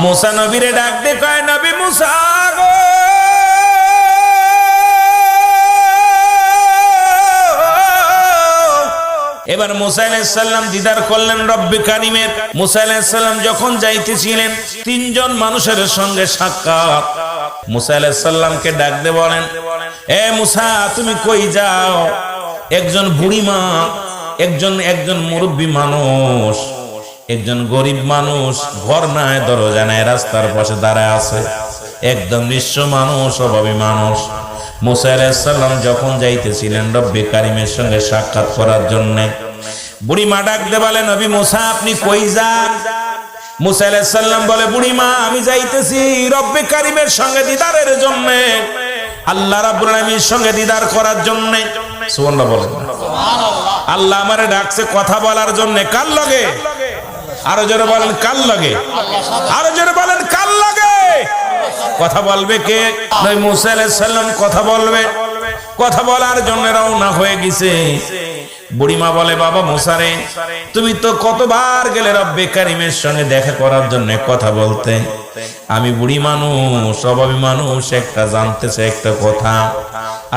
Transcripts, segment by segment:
মুসা নবীরে ডাক দিয়ে কয়, নবী মুসা গো, এবার মুসা আলাইহিস সালাম দিদার করলেন রব্বে কারিমের। মুসা আলাইহিস সালাম যখন যাইতেছিলেন, তিনজন মানুষের সঙ্গে সাক্ষাৎ। মুসা আলাইহিস সালামকে ডাক দিয়ে বলেন, এ মুসা তুমি কই যাও? একজন বুড়ি মা, একজন মুরব্বী মানুষ, একজন গরিব মানুষ, ঘর নাই দরজা নাই, রাস্তার পাশে দাঁড়ায় আছে, একদম নিঃস্ব মানুষ, অভাবী মানুষ। মুসা আলাইহিস সালাম যখন যাইতেছিলেন রব্বে কারিমের সঙ্গে সাক্ষাৎ করার জন্য, বুড়ি মা ডাক দিয়ে বলে, নবী মুসা আপনি কই যান? মুসা আলাইহিস সালাম বলে, বুড়ি মা আমি যাইতেছি রব্বে কারিমের সঙ্গে দিদারের জন্য, আল্লাহ রাব্বুল আলামিনের সঙ্গে দিদার করার জন্য। সুবহানাল্লাহ বলেন। আল্লাহ আমারে ডাকছে কথা বলার জন্য। কার লগে? আরো জোরে বলেন, কার লগে? আরো জোরে বলেন, কার লগে? কথা বলবে কে? নবী মুসা আলাইহিস সালাম কথা বলবে। কথা বলার জন্য রওনা হয়ে গেছে। বুড়িমা বলে, বাবা মুসা রে, তুমি তো কতবার গেলে রব্বে কারিমের সঙ্গে দেখা করার জন্য, কথা বলতে। আমি বুড়ি মানুষ, অভাবী মানুষ, একটা জানতেছে একটা কথা।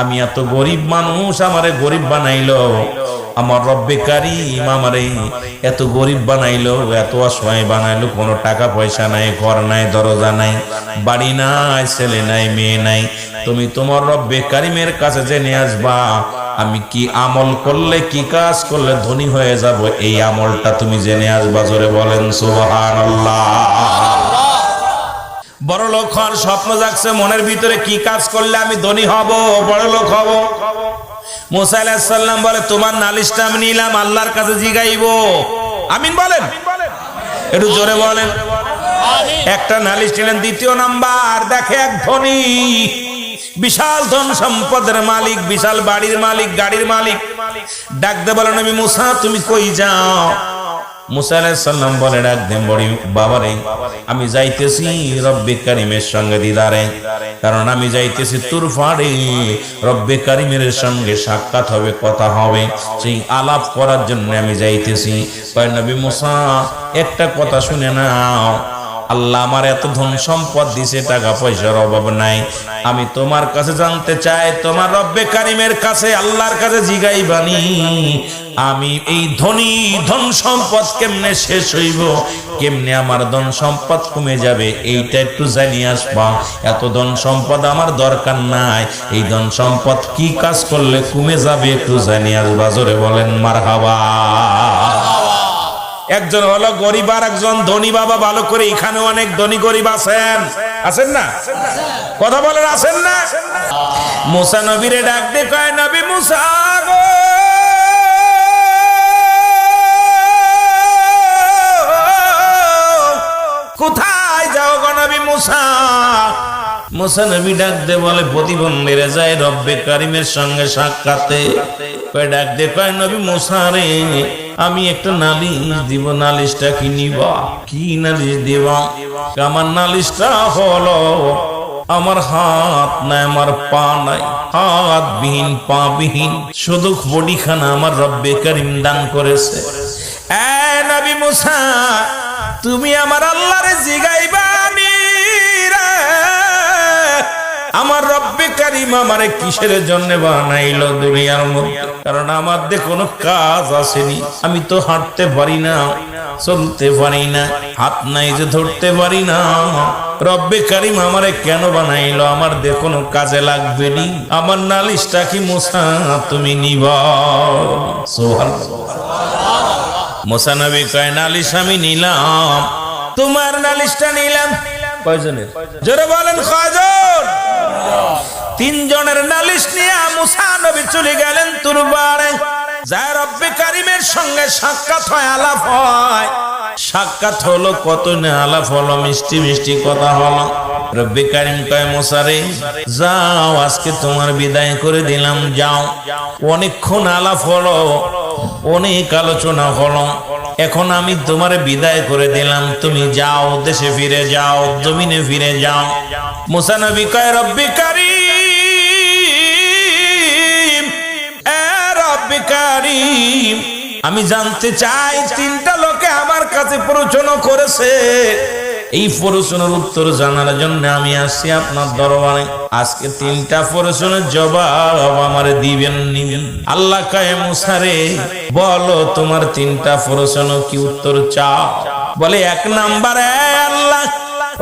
আমি এত গরিব মানুষ, আমারে গরিব বানাইলো আমার রব্বে কারিম, আমারে এত গরিব বানাইলো, এত অসহায় বানাইলো, কোনো টাকা পয়সা নাই, ঘর নাই, দরজা নাই, বাড়ি নাই, ছেলে নাই, মেয়ে নাই। তুমি তোমার রব্বে কারিমের কাছে জেনে আসবা আমি কি আমল করলে, কি কাজ করলে ধনী হয়ে যাব, এই আমলটা তুমি জেনে আসবা। জোরে বলেন সুবহানাল্লাহ। বড় লোক হওয়ার স্বপ্ন জাগছে মনের ভিতরে, কি কাজ করলে আমি ধনী হব, বড় লোক হব। মুসা আলাইহিস সালাম বলে, তোমার নালিশটা আমি নিলাম, আল্লাহর কাছে জিগাইবো। আমিন বলেন, একটু জোরে বলেন। একটা নালিশ নিলেন। দ্বিতীয় নাম্বার, দেখে এক ধনী, বিশাল ধন সম্পদের মালিক, বিশাল বাড়ির মালিক, গাড়ির মালিক, ডাক দে বলেন, নবী মুসা তুমি কই যাও? মুসা আলাইহিস সালাম বলে, ডাক দেন, বড়ি বাবারে আমি যাইতেছি রব্বে কারিমের সঙ্গে দিদারে, কারণ আমি যাইতেছি তুরফাড়ে, রব্বে কারিমের সঙ্গে সাক্ষাৎ হবে, কথা হবে, সেই আলাপ করার জন্য আমি যাইতেছি। কয়, নবী মুসা একটা কথা শুনে নাও, আল্লাহ আমার এত ধন সম্পদ দিছে, টাকা পয়সার অভাব নাই। আমি তোমার কাছে জানতে চাই, তোমার রব্বে কারিমের কাছে, আল্লাহর কাছে জিগাইবানি আমি এই ধন সম্পদ কেমনে শেষ হইব, কেমনে আমার ধন সম্পদ কমে যাবে, এইটা একটু জানিয়ে আসবা। এত ধন সম্পদ আমার দরকার নাই, এই ধন সম্পদ কি কাজ করলে কমে যাবে, একটু জানিয়ে আসবা। জোরে বলেন মারহাবা। একজন হলো গরিব আর একজন ধনী। বাবা ভালো করে, এখানে অনেক ধনী গরিব আছেন, আছেন না? কথা বলেন, আছেন না? মুসা নবীরে ডাক দিয়ে কয়, নবী মুসা গো, কোথায় যাও গো নবী মুসা? মুসা নবী ডাক দিয়ে বলে, প্রতিবন্ধীরা যায় রব্বে কারিমের সঙ্গে সাক্ষাতে। কয় ডাক দিয়ে কয়, নবী মুসা রে, আমি একটা নালিশ দিব, নালিশটা কি নিবা? কি নালিশ দিবা? আমার নালিশটা হলো, আমার হাত নাই, আমার পা নাই, হাত বিহীন, পা বিহীন, শুধু বডিখানা আমার রব্বে কারিম দান করেছে। এ নবী মুসা, তুমি আমার আল্লাহরে জিগাইবা আমার রব্বে কারিম আমারে কিসের জন্য বানাইলো দুনিয়ার মধ্যে, কারণ আমার দিয়ে কোনো কাজ আসেনি। আমি তো হাঁটতে পারি না, চলতে পারি না, হাত নাই যে ধরতে পারি না। রব্বে কারিম আমারে কেন বানাইলো? আমার দিয়ে কোনো কাজে লাগবে নি। আমার নালিশটা কি মুসা তুমি নিবা? মুসা নবী কয়, নালিশ আমি নিলাম, তোমার নালিশটা নিলাম। কয়জনের? জোরে বলেন, কয়জন? তিনজনের নালিশ নিয়ে মুসা নবী চলে গেলেন তুরবারে। যায় রব্বে কারিমের সঙ্গে সাক্ষাৎ হয়, আলাপ হয়। সাক্ষাৎ হলো, কত না আলাপ হলো, মিষ্টি মিষ্টি কথা হলো। রব্বে কারিম কয়, মুসা রে যাও, আজকে তোমার বিদায় করে দিলাম, যাও। অনেকক্ষণ আলাপ হলো, অনেক আলোচনা হলো, এখন আমি তোমার বিদায় করে দিলাম, তুমি যাও, দেশে ফিরে যাও, জমিনে ফিরে যাও। মুসা নবী কয়, রব্বে কারিম, এ রব্বে কারিম, আমি জানতে চাই, তিনটা লোকে আমার কাছে প্রশ্ন করেছে, এই প্রশ্নের উত্তর জানার জন্য আমি আসছি আপনার দরবারে। আজকে 3টা প্রশ্নের জবাব আমারে দিবেন নিবেন। আল্লাহ কয় মুসা রে বলো তোমার 3টা প্রশ্ন কি উত্তর চাও? বলে 1 নম্বরে আল্লাহ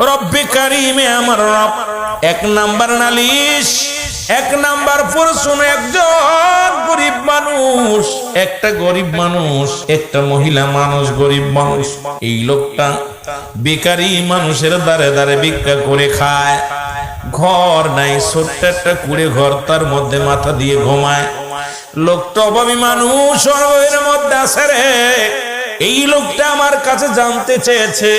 রব্বে কারিমে আমার রব, 1 নম্বর নালিশ, 1 নম্বর প্রশ্ন একজন গরিব মানুষ, একটা গরিব মানুষ, একটা মহিলা মানুষ, গরিব মানুষ, এই লোকটা বেকারি মানুষের দ্বারে দ্বারে ভিক্ষা করে খায়, ঘর নাই, ছোট্ট একটা কুড়ে ঘর, তার মধ্যে মাথা দিয়ে ঘুমায়। লোকটা অভাবী মানুষ, এর মধ্যে আছে রে। এই লোকটা আমার কাছে জানতে চেয়েছে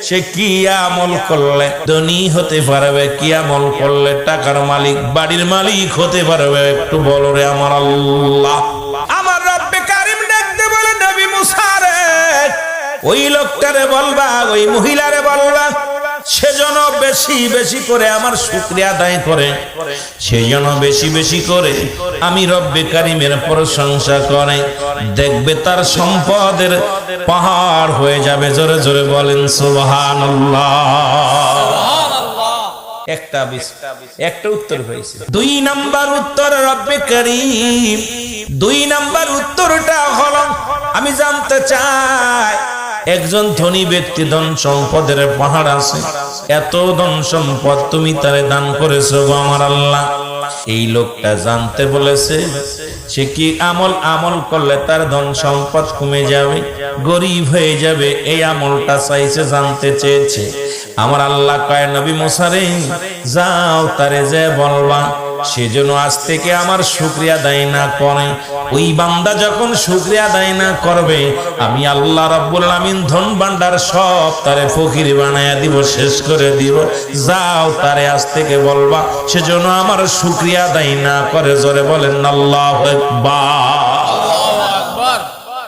সে কি আমল করলে ধনী হতে পারবে, কি আমল করলে টাকার মালিক বাড়ির মালিক হতে পারবে, একটু বলো রে আমার আল্লাহ। আমার রব্বে কারিম দেখতে বলে নবী মুসা রে ওই লোকটারে বলবা, ওই মহিলারে বলবা সেজন্য বেশি বেশি করে আমার শুকরিয়া আদায় করে, সেজন্য বেশি বেশি করে আমি রব্বে কারিমের প্রশংসা করে, দেখবে তার সম্পদের পাহাড় হয়ে যাবে। জোরে জোরে বলেন সুবহানাল্লাহ। একটা উত্তর হয়েছে। 2 নম্বর উত্তর রব্বে কারিম, 2 নম্বর উত্তরটা হলো আমি জানতে চাই একজন ধনী ব্যক্তি ধন সম্পদের পাহাড় আছে, এত ধন সম্পদ তুমি তারে দান করেছো গো আমার আল্লাহ। এই লোকটা জানতে বলেছে সে কি আমল করলে তার ধন সম্পদ কমে যাবে, গরিব হয়ে যাবে, এই আমলটা চাইছে, জানতে চেয়েছে। আমার আল্লাহ কয় নবী মুসা রে যাও তারে যে বলবা সেজন্য আজ থেকে আমার শুকরিয়া আদায় না করে। ওই বান্দা যখন শুকরিয়া আদায় না করবে আমি আল্লাহ রাব্বুল আমিন ধন ভান্ডার সব তারে ফকির বানায়া দিব, শেষ করে দিব। যাও তারে আজ থেকে বলবা সেজন্য আমার শুকরিয়া আদায় না করে। জোরে বলেন আল্লাহু আকবার।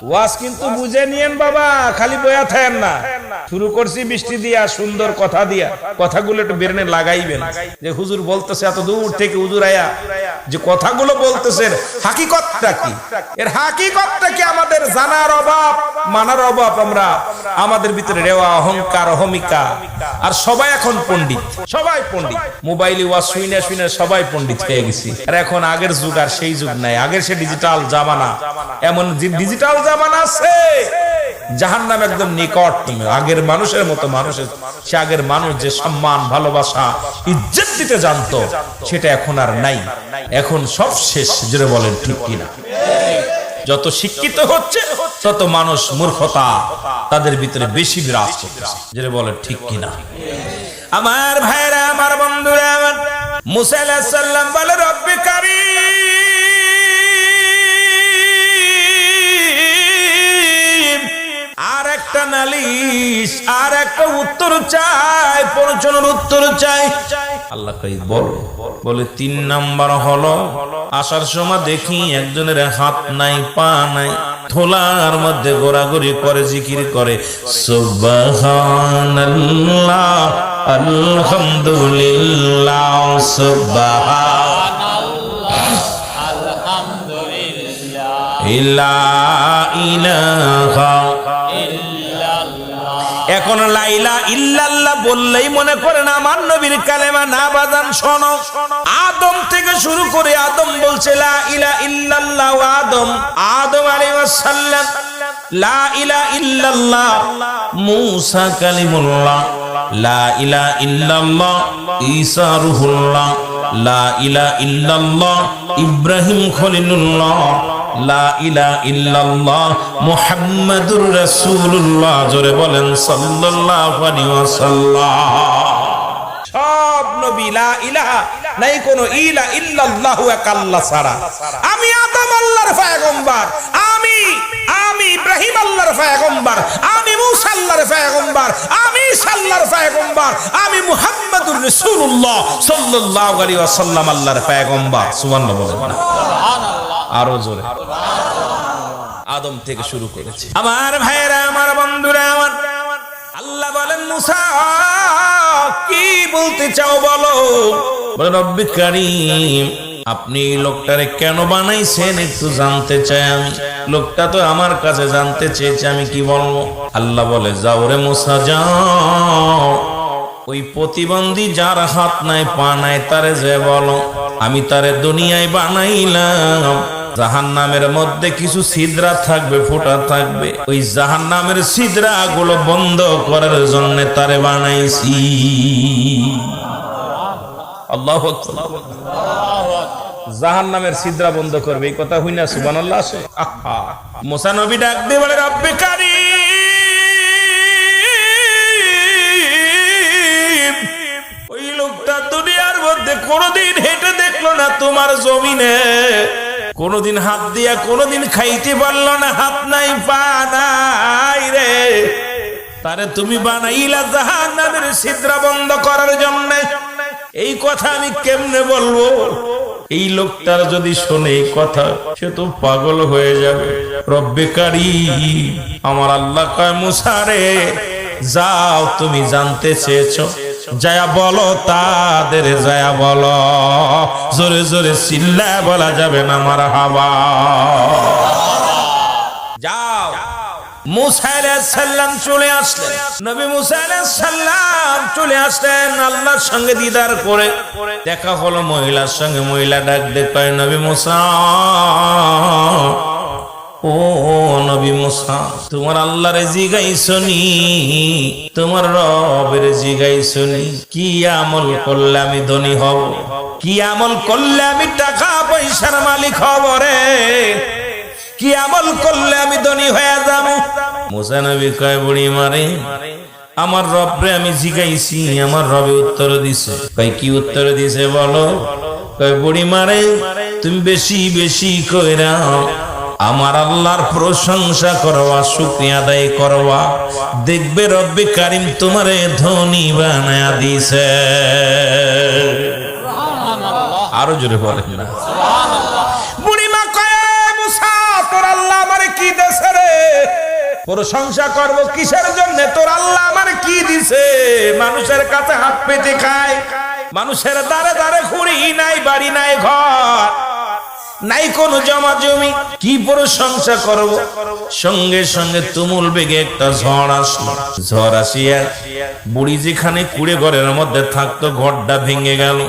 ওয়াজ কিন্তু বুঝে নিয়েন বাবা, খালি বয়া থাকেন না। শুরু করছি বৃষ্টি দিয়া, সুন্দর কথা দিয়া, কথাগুলো একটু বেরনে লাগাইবেন। যে হুজুর বলতেছে এত দূর থেকে হুজুর আয়া যে কথাগুলো বলতেছেন হাকিকতটা কি, এর হাকিকতটা কি আমাদের জানার অভাব, মানার অভাব। আমরা আমাদের ভিতরে রেওয়া, অহংকার, অহমিকা, আর সবাই এখন পণ্ডিত, সবাই পণ্ডিত। মোবাইলে ওয়াজ শুনে শুনে সবাই পণ্ডিত হয়ে গেছি। আর এখন আগের যুগ আর সেই যুগ নাই, আগের সে ডিজিটাল জামানা, এমন ডিজিটাল জামানা আছে জাহান্নাম একদম নিকট। তুমি আগের মানুষের মতো মানুষের, সে আগের মানুষ যে সম্মান, ভালোবাসা, ইজ্জত দিতে জানতো সেটা এখন আর নাই, এখন সব শেষ। জোরে বলেন ঠিক কিনা? যত শিক্ষিত হচ্ছে তত মানুষ মূর্খতা তাদের ভিতরে বেশি বিরাজ করতেছে। জোরে বলেন ঠিক কিনা? আমার ভাইরা, আমার বন্ধুরা, আমার মুসা আলাইহিস সালাম বলে রব্বে কারীম আর একটা নালিশ, আর একটা উত্তর চাই, প্রশ্নের উত্তর চাই। আল্লাহ কই বলে 3 নাম্বার হলো আসার সময় দেখি একজনের হাত নাই, পা নাই, থোলার মধ্যে গোড়াগড়ি করে জিকির করে সুবহানাল্লাহ আলহামদুলিল্লাহ সুবহানাল্লাহ আলহামদুলিল্লাহ লা ইলাহা ইল্লাল্লাহ। এখন লা ইলাহা ইল্লাল্লাহ বললেই মনে করেন আমার নবীর কালেমা না বাজান। শোনো, আদম থেকে শুরু করে আদম বলছে লা ইলাহা ইল্লাল্লাহ, আদম আলাইহিস সালাম লা ইলাহা ইল্লাল্লাহ, মূসা কালিমুল্লাহ লা ইলাহা ইল্লাল্লাহ, ঈসা রূহুল্লাহ লা ইলাহা ইল্লাল্লাহ, ইব্রাহিম খলিলুল্লাহ লা ইলাহা ইল্লাল্লাহ, মুহাম্মাদুর রাসূলুল্লাহ। জোরে বলেন সাল্লাল্লাহু আলাইহি ওয়াসাল্লাম। সব নবী লা ইলাহা নাই, কোন ইলা ইল্লাল্লাহু এক আল্লাহ ছাড়া। আমি আদম আল্লাহর পয়গম্বর, আমি ইব্রাহিম আল্লাহর পয়গম্বর, আমি মূসা আল্লাহর পয়গম্বর, আমি ঈসা আল্লাহর পয়গম্বর, আমি মুহাম্মাদুর রাসূলুল্লাহ সাল্লাল্লাহু আলাইহি ওয়াসাল্লাম আল্লাহর পয়গম্বর। সুবহানাল্লাহ বলেন না? আরো জোরে। আদম থেকে শুরু করেছে। আমার ভাইরা, আমার বন্ধুরা, আমার আল্লাহ বলেন মুসা কি বলতে চাও বলো। বলে রব্বে কারীম আপনি লোকটারে কেন বানাইছেন একটু জানতে চাই আমি। লোকটা তো আমার কাছে জানতে চেয়েছে আমি কি বলবো। আল্লাহ বলে যাও রে মুসা যাও, ওই প্রতিবন্ধী যার হাত নাই পা নাই তারে যে বলো আমি তারে দুনিয়ায় বানাইলাম, জাহান্নামের মধ্যে কিছু ছিদ্রা থাকবে, ফোঁটা থাকবে, ওই জাহান্নামের ছিদ্রা গুলো বন্ধ করার জন্য তারে বানাইছি। আল্লাহু আকবার। জাহান্নামের ছিদ্রা বন্ধ করবে, এই কথা হইনা সুবহানাল্লাহ আছে। আহা, মুসা নবী ডাক দিয়ে বলে রব্বে কারীম, ওই লোকটা দুনিয়ার মধ্যে কোনোদিন হেঁটে দেখলো না তোমার জমিনে, কোনোদিন হাত দিয়া কোনোদিন খাইতে পারলো না, হাত নাই পা নাই রে, তারে তুমি বানাইলা জাহান্নামের ছিদ্রা বন্ধ করার জন্য। এই কথা আমি কেমনে বলবো? এই লোকটার যদি শোনে এই কথা সে তো পাগল হয়ে যাবে। রব্বে কারীম, আমার আল্লাহ কয় মুসা রে যাও, তুমি জানতে চেয়েছো, যায়া বলো তাদের, যায়া বলো, জোরে জোরে চিল্লায় বলা যাবে না মারহাবা। যাও। মুসা আলাইহিস সালাম চলে আসলেন, নবী মুসা আলাইহিস সালাম চলে আসলেন আল্লাহর সঙ্গে দিদার করে। দেখা হলো মহিলার সঙ্গে, মহিলা ডাক দিয়ে কয় নবী মুসা, ও নবী মুসা, তোমার আল্লাহরে জিগাইছনি, তোমার রবের জিগাইছনি কি আমল করলে আমি ধনী হব, কি আমল করলে আমি টাকা পয়সার মালিক হব রে, কি আমল করলে আমি ধনী হয়ে যাব? মুসা নবী কয় বুড়ি মারে আমার রবরে আমি জিগাইছি, আমার রবে উত্তর দিছে। কয় কি উত্তর দিছে বলো? কয় বুড়ি মারে তুমি বেশি বেশি কইরা আমার আল্লাহর প্রশংসা করবা, শুকরিয়া আদায় করবা, দেখবে রব্বে কারীম তোমারে ধনী বানায়া দিছে। আরো জোরে বলেন না বুড়িমা কয় মুসা তোর আল্লাহ আমারে কি দিছে রে, প্রশংসা করব কিসের জন্য? তোর আল্লাহ আমারে কি দিছে? মানুষের কাছে হাত পেতে খায়, মানুষের দ্বারে দ্বারে ঘুরি, নাই বাড়ি নাই ঘর নাই কোন জমা জমি, কি প্রশংসা করব? সঙ্গে সঙ্গে তুমুল বেগে একটা ঝড় আসলো, ঝড় আসিয়া বুড়ি যেখানে কুড়ে ঘরের মধ্যে থাকতো ঘরটা ভেঙে গেল,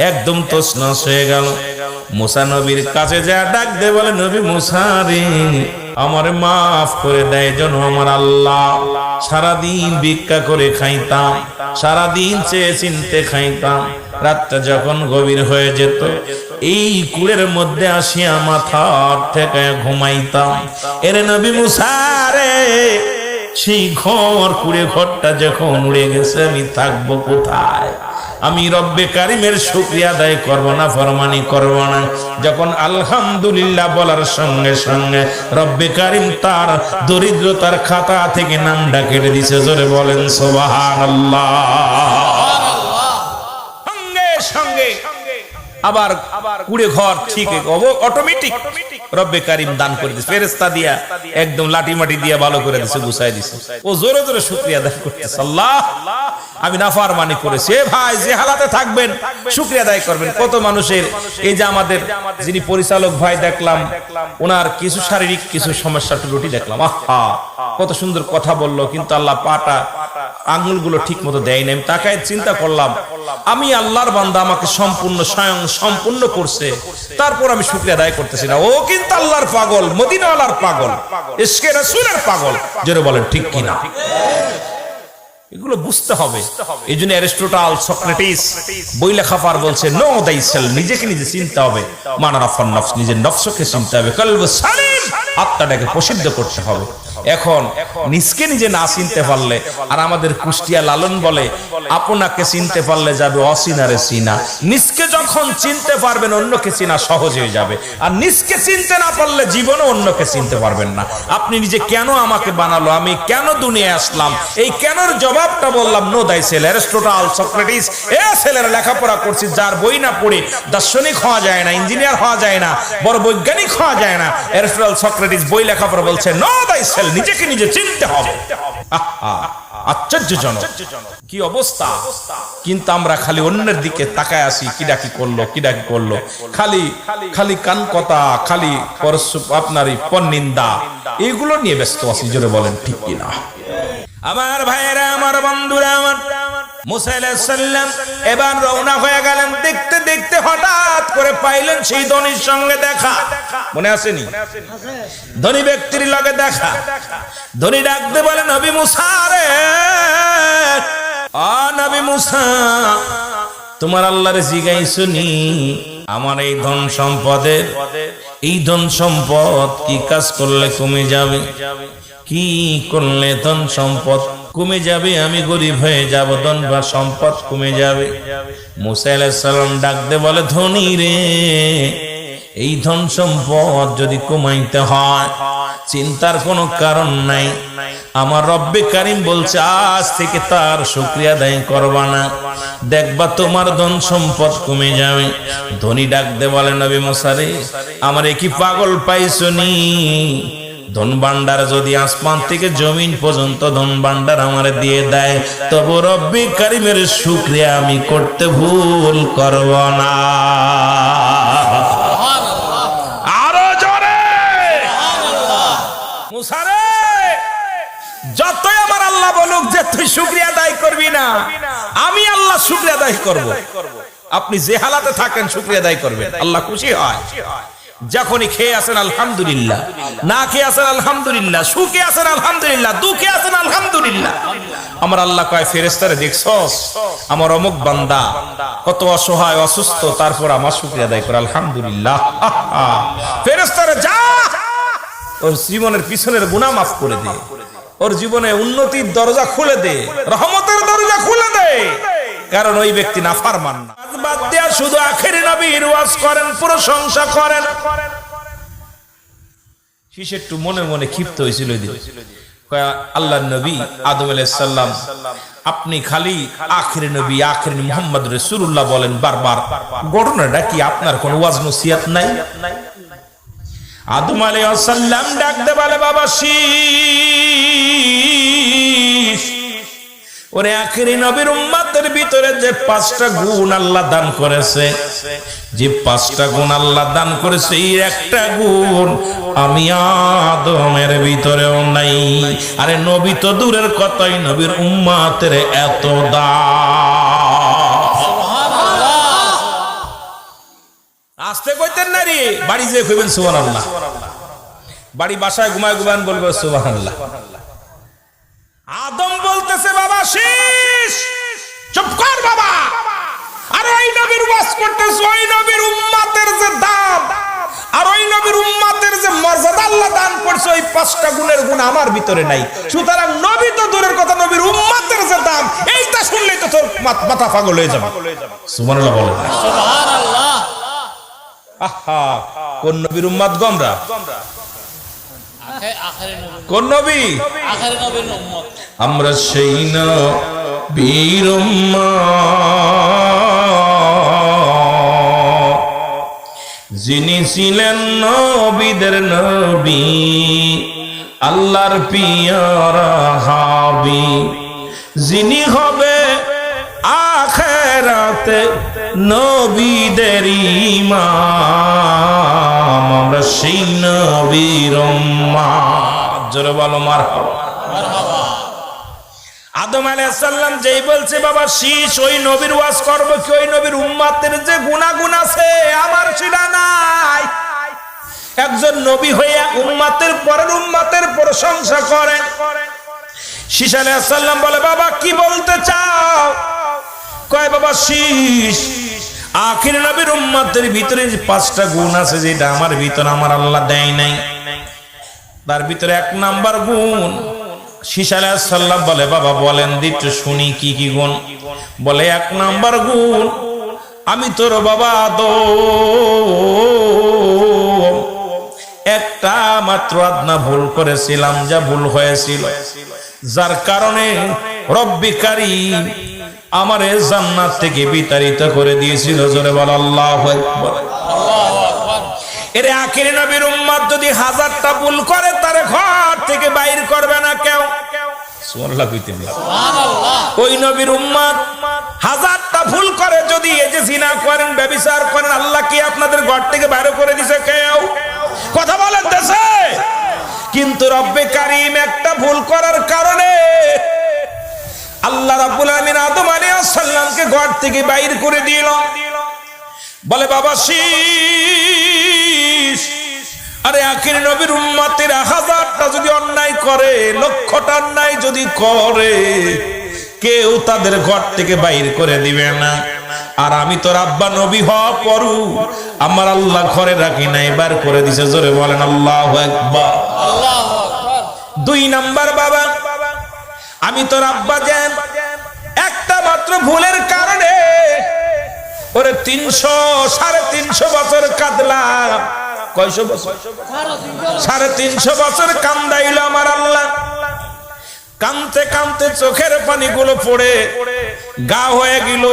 একদম তছনছ হয়ে গেল। মুসা নবীর কাছে যা ডাক দে বলে নবী মুসা রে আমারে মাফ করে দেয় যেন আমার আল্লাহ, সারাদিন ভিক্ষা করে খাইতাম, সারাদিন চেয়ে চিনতে খাইতাম, রাতটা যখন গভীর হয়ে যেত এই কুড়ের মধ্যে আসিয়া মাথার থেকে ঘুমাইতাম। এরে নবী মুসা রে সেই ঘর কুড়ে ঘরটা যখন উড়ে গেছে আমি থাকবো কোথায়? আমি রব্বে কারীমের শুকরিয়া আদায় করব না, ফরমানি করব না? যখন আলহামদুলিল্লাহ বলার সঙ্গে সঙ্গে রব্বে কারীম তার দরিদ্রতার খাতা থেকে নামটা কেটে দিছে। জোরে বলেন সুবহানাল্লাহ। সঙ্গে সঙ্গে আবার কুড়ে ঘর ঠিক অটোমেটিক রব্বে কারীম দান করে দিছে, ফেরেশতা দিয়া একদম লাঠি মাটি দিয়া ভালো করে দিছে, গুছাই দিছে। ও জোরে জোরে শুকরিয়া আদায় করতেছে, আল্লাহ আমি নাফরমানি করেছি। ভাই যে হালাতে থাকবেন শুকরিয়া আদায় করবেন। কত মানুষের এই যে আমাদের যিনি পরিচালক ভাই দেখলাম ওনার কিছু শারীরিক কিছু সমস্যা ত্রুটি দেখলাম, আহা কত সুন্দর কথা বললো, কিন্তু আল্লাহ পাটা আঙ্গুলগুলো ঠিক মতো দেয় নাই। তাকে চিন্তা করলাম আমি আল্লাহর বান্দা, আমাকে সম্পূর্ণ স্বয়ং সম্পূর্ণ করছে, তারপর আমি শুকরিয়া আদায় করতেছি না। ও কিন্তু আল্লাহর পাগল, মদিনাওয়ালার পাগল, ইশকে রাসূলের পাগল। জোরে বলেন ঠিক কিনা? এগুলো বুঝতে হবে। এই জন্য অ্যারিস্টটল, সক্রেটিস বই লেখা পার বলছে নো দাই সেলফ, নিজেকে নিজে চিনতে হবে, মানারাফান নফস, নিজের নফসকে চিনতে হবে, কলব সালিম, আত্মাটাকে প্রসিদ্ধ করতে হবে। এখন নিজকে নিজে না চিনতে পারলে, আর আমাদের কুষ্টিয়া লালন বলে আপনাকে চিনতে পারলে যাবে অচিনারে চিনা। নিজকে যখন চিনতে পারবেন অন্যকে চিনা সহজ হয়ে যাবে, আর নিজকে চিনতে না পারলে জীবনে অন্যকে চিনতে পারবেন না। আপনি নিজে কেন আমাকে বানালো, আমি কেন দুনিয়ায় আসলাম, এই কেনর জবাবটা বললাম নো দাই সেল। অ্যারিস্টটল, সক্রেটিস এ ছেলেরা লেখাপড়া করছি, যার বই না পড়ে দার্শনিক হওয়া যায় না, ইঞ্জিনিয়ার হওয়া যায় না, বড় বৈজ্ঞানিক হওয়া যায় না। অ্যারিস্টটল, সক্রেটিস বই লেখাপড়া বলছে নো দাই সেল, নিজেকে নিজে চিনতে হবে। আশ্চর্যজনক কি অবস্থা। কিন্তু আমরা খালি অন্যের দিকে তাকায় আসি, কিডা কি করলো, কিডা কি করলো, খালি খালি কান কথা, খালি আপনার পরনিন্দা, এইগুলো নিয়ে ব্যস্ত আছি। জোরে বলেন ঠিক কিনা? আমার ভাইয়েরা, আমার বন্ধুরা, আমার মুসা আলাইহিস সালাম এবার রওনা হয়ে গেলেন। দেখতে দেখতে হঠাৎ করে পাইলেন সেই ধনীর সঙ্গে দেখা। মনে আসেনি? ধনী ব্যক্তির লগে দেখা। ধনী ডাকতে বলে, নবী মুসা রে, ও নবী মুসা, তোমার আল্লাহরে জিগাইছনি আমার এই ধন সম্পদের, এই ধন সম্পদ কি কাজ করলে কমে যাবে, কি করলে ধন সম্পদ কমে যাবে, আমি গরিব হয়ে যাব, ধন বা সম্পদ কমে যাবে। মুসা আলাইহিস সালাম ডাকতে বলে, ধনী রে, এই ধন সম্পদ যদি কমাইতে হয় চিন্তার কোনো কারণ নাই। আমার রব্বে কারীম বলছে, আজ থেকে তার শুকরিয়া আদায় করবা না, দেখবা তোমার ধন সম্পদ কমে যাবে। ধনী ডাকতে বলে, নবী মুসা রে, আমারে কি পাগল পাইছনি? ধন ভান্ডার যদি আসমান থেকে জমিন পর্যন্ত ধন ভান্ডার আমারে দিয়ে দেয়, তবু রব্বে কারীমের শুকরিয়া আমি করতে ভুল করব না। আরো জোরে মুসা রে, যতই আমার আল্লাহ বলুক যে তুই শুকরিয়া আদায় করবি না, আমি আল্লাহ শুকরিয়া আদায় করব। আপনি যে হালাতে থাকেন শুকরিয়া আদায় করবেন, আল্লাহ খুশি হয়। যখনই খেয়ে আসেন আলহামদুলিল্লাহ, না খেয়ে আসেন আলহামদুলিল্লাহ, সুখে আসেন আলহামদুলিল্লাহ, দুঃখে আসেন আলহামদুলিল্লাহ। আমার আল্লাহ কয়, ফেরেশতারে দেখছস আমার অমুক বান্দা কত অসহায় অসুস্থ, তারপর আমার শুকরিয়া আদায় করে আলহামদুলিল্লাহ। ফেরেশতারে যা, ওর জীবনের পিছনের গুনাহ মাফ করে দে, ওর জীবনে উন্নতির দরজা খুলে দে, রহমতের দরজা খুলে দে, কারণ ওই ব্যক্তি নাফরমান না। বাদ দেয়া শুধু আখেরি নবীর ওয়াজ করেন, প্রশংসা করেন। শিশু একটু মনে মনে ক্ষিপ্ত হয়েছিল, আল্লাহর নবী আদম আলাইহিস সালাম, আপনি খালি আখেরি নবী, আখেরি মুহাম্মদ রাসূলুল্লাহ বলেন বারবার, ঘটনাটা কি আপনার কোন ওয়াজ নসিহত নাই? আদম আলাইহিস সালাম ডাকতে বলে, বাবা শীষ, ওরে আখেরি নবীর উম্মতের ভিতরে যে 5টা গুণ আল্লাহ দান করেছে, যে 5টা গুণ আল্লাহ দান করেছে, এই একটা গুণ আমি আদমের ভিতরেও নাই। আরে নবী তো দূরের কথাই, নবীর উম্মতের এত দাম। সুবহানাল্লাহ। আস্তে কইতেন না রে, বাড়ি যে কইবেন সুবহানাল্লাহ, বাড়ি বাসায় ঘুমায় ঘুমান বলবে সুবহানাল্লাহ। আদম বলতেছে, বাবা শীষ, চুপ কর বাবা, আর ওই নবীর ওয়াজ করতেছ, ওই নবীর উম্মতের যে দাম আর ওই নবীর উম্মতের যে মর্যাদা আল্লাহ দান করছে, ওই 5টা গুণের গুণ আমার ভিতরে নাই। সুতরাং নবী তো দূরের কথা, নবীর উম্মতের যে দাম, এইটা শুনলেই তো তোর মাথা পাগল হয়ে যাবে। সুবহানাল্লাহ বলেন। সুবহানাল্লাহ। আহা, কোন নবীর উম্মত গোমরা? কোন নবী? আখেরি নবীর উম্মত। আমরা সেই নবীর উম্মত যিনি ছিলেন নবীদের নবী, আল্লাহর পিয়ারা হাবিব, যিনি হবে আখিরাতে নবীদের ইমাম। আমরা সেই নবীর উম্মত। জোরে বলো মারহাবা। আদম আলাইহিস সালাম যেই বলছে, বাবা শীষ, ওই নবীর ওয়াজ করব কি, ওই নবীর উম্মতের যে গুনাহগুণ আছে আমার সেটা নাই। একজন নবী হইয়া উম্মতের পরের উম্মতের প্রশংসা করেন। শীষ আলাইহিস সালাম বলে, বাবা কি বলতে চাও? কয়, বাবা শীষ, আখির নবীর উম্মতের ভিতরে 5টা গুণ আছে, যেটা আমার ভিতরে আমার আল্লাহ দেয় নাই। তার ভিতরে 1 নাম্বার গুণ। শীষ আলাইহিস সালাম বলে, বাবা বলেন একটু শুনি কি কি গুণ? বলে, 1 নাম্বার গুণ, আমি তোর বাবা আদম একটা মাত্র আদনা ভুল করেছিলাম, যা ভুল হয়েছিল, যার কারণে রব্বে কারীম আমারে জান্নাত থেকে বিতাড়িত করে দিয়েছিল। জোরে বল আল্লাহু আকবার। আল্লাহু আকবার। এর আখির নবীর উম্মত যদি 1000টা ভুল করে, তারে ঘর থেকে বাইর করবে না কেউ। সুবহানাল্লাহ কইতে বলে সুবহানাল্লাহ। ওই নবীর উম্মত হাজারটা ভুল করে যদি এই যে জিনা করেন ব্যভিচার করেন আল্লাহ কি আপনাদের ঘর থেকে বাইরে করে দিছে কেউ? কথা বলেন দেশে। কিন্তু রব্বে কারীম একটা ভুল করার কারণে আল্লাহ রাব্বুল আলামিন আদম আলাইহিস সালামকে ঘর থেকে বাইর করে দিল। বলে বাবা শীষ, আরে আখির নবীর উম্মতেরা হাজারটা যদি অন্যায় করে, লক্ষটা অন্যায় যদি করে, কেউ তাদের ঘর থেকে বাইর করে দিবে না। আর আমি তোর আব্বা নবী হওয়া পরু আমার আল্লাহ ঘরে রাখি নাই, বার করে দিছে। জোরে বলেন আল্লাহু আকবার। আল্লাহু আকবার। 2 নাম্বার বাবা, আমি তোর আব্বা জান একটা মাত্র ভুলের কারণে ওরে 300-350 বছর কাঁদলাম। কয়শো বছর? 350 বছর কান্দাইল আমার আল্লাহ। কানতে কানতে চোখের পানিগুলো পড়ে গা হয়ে গেল।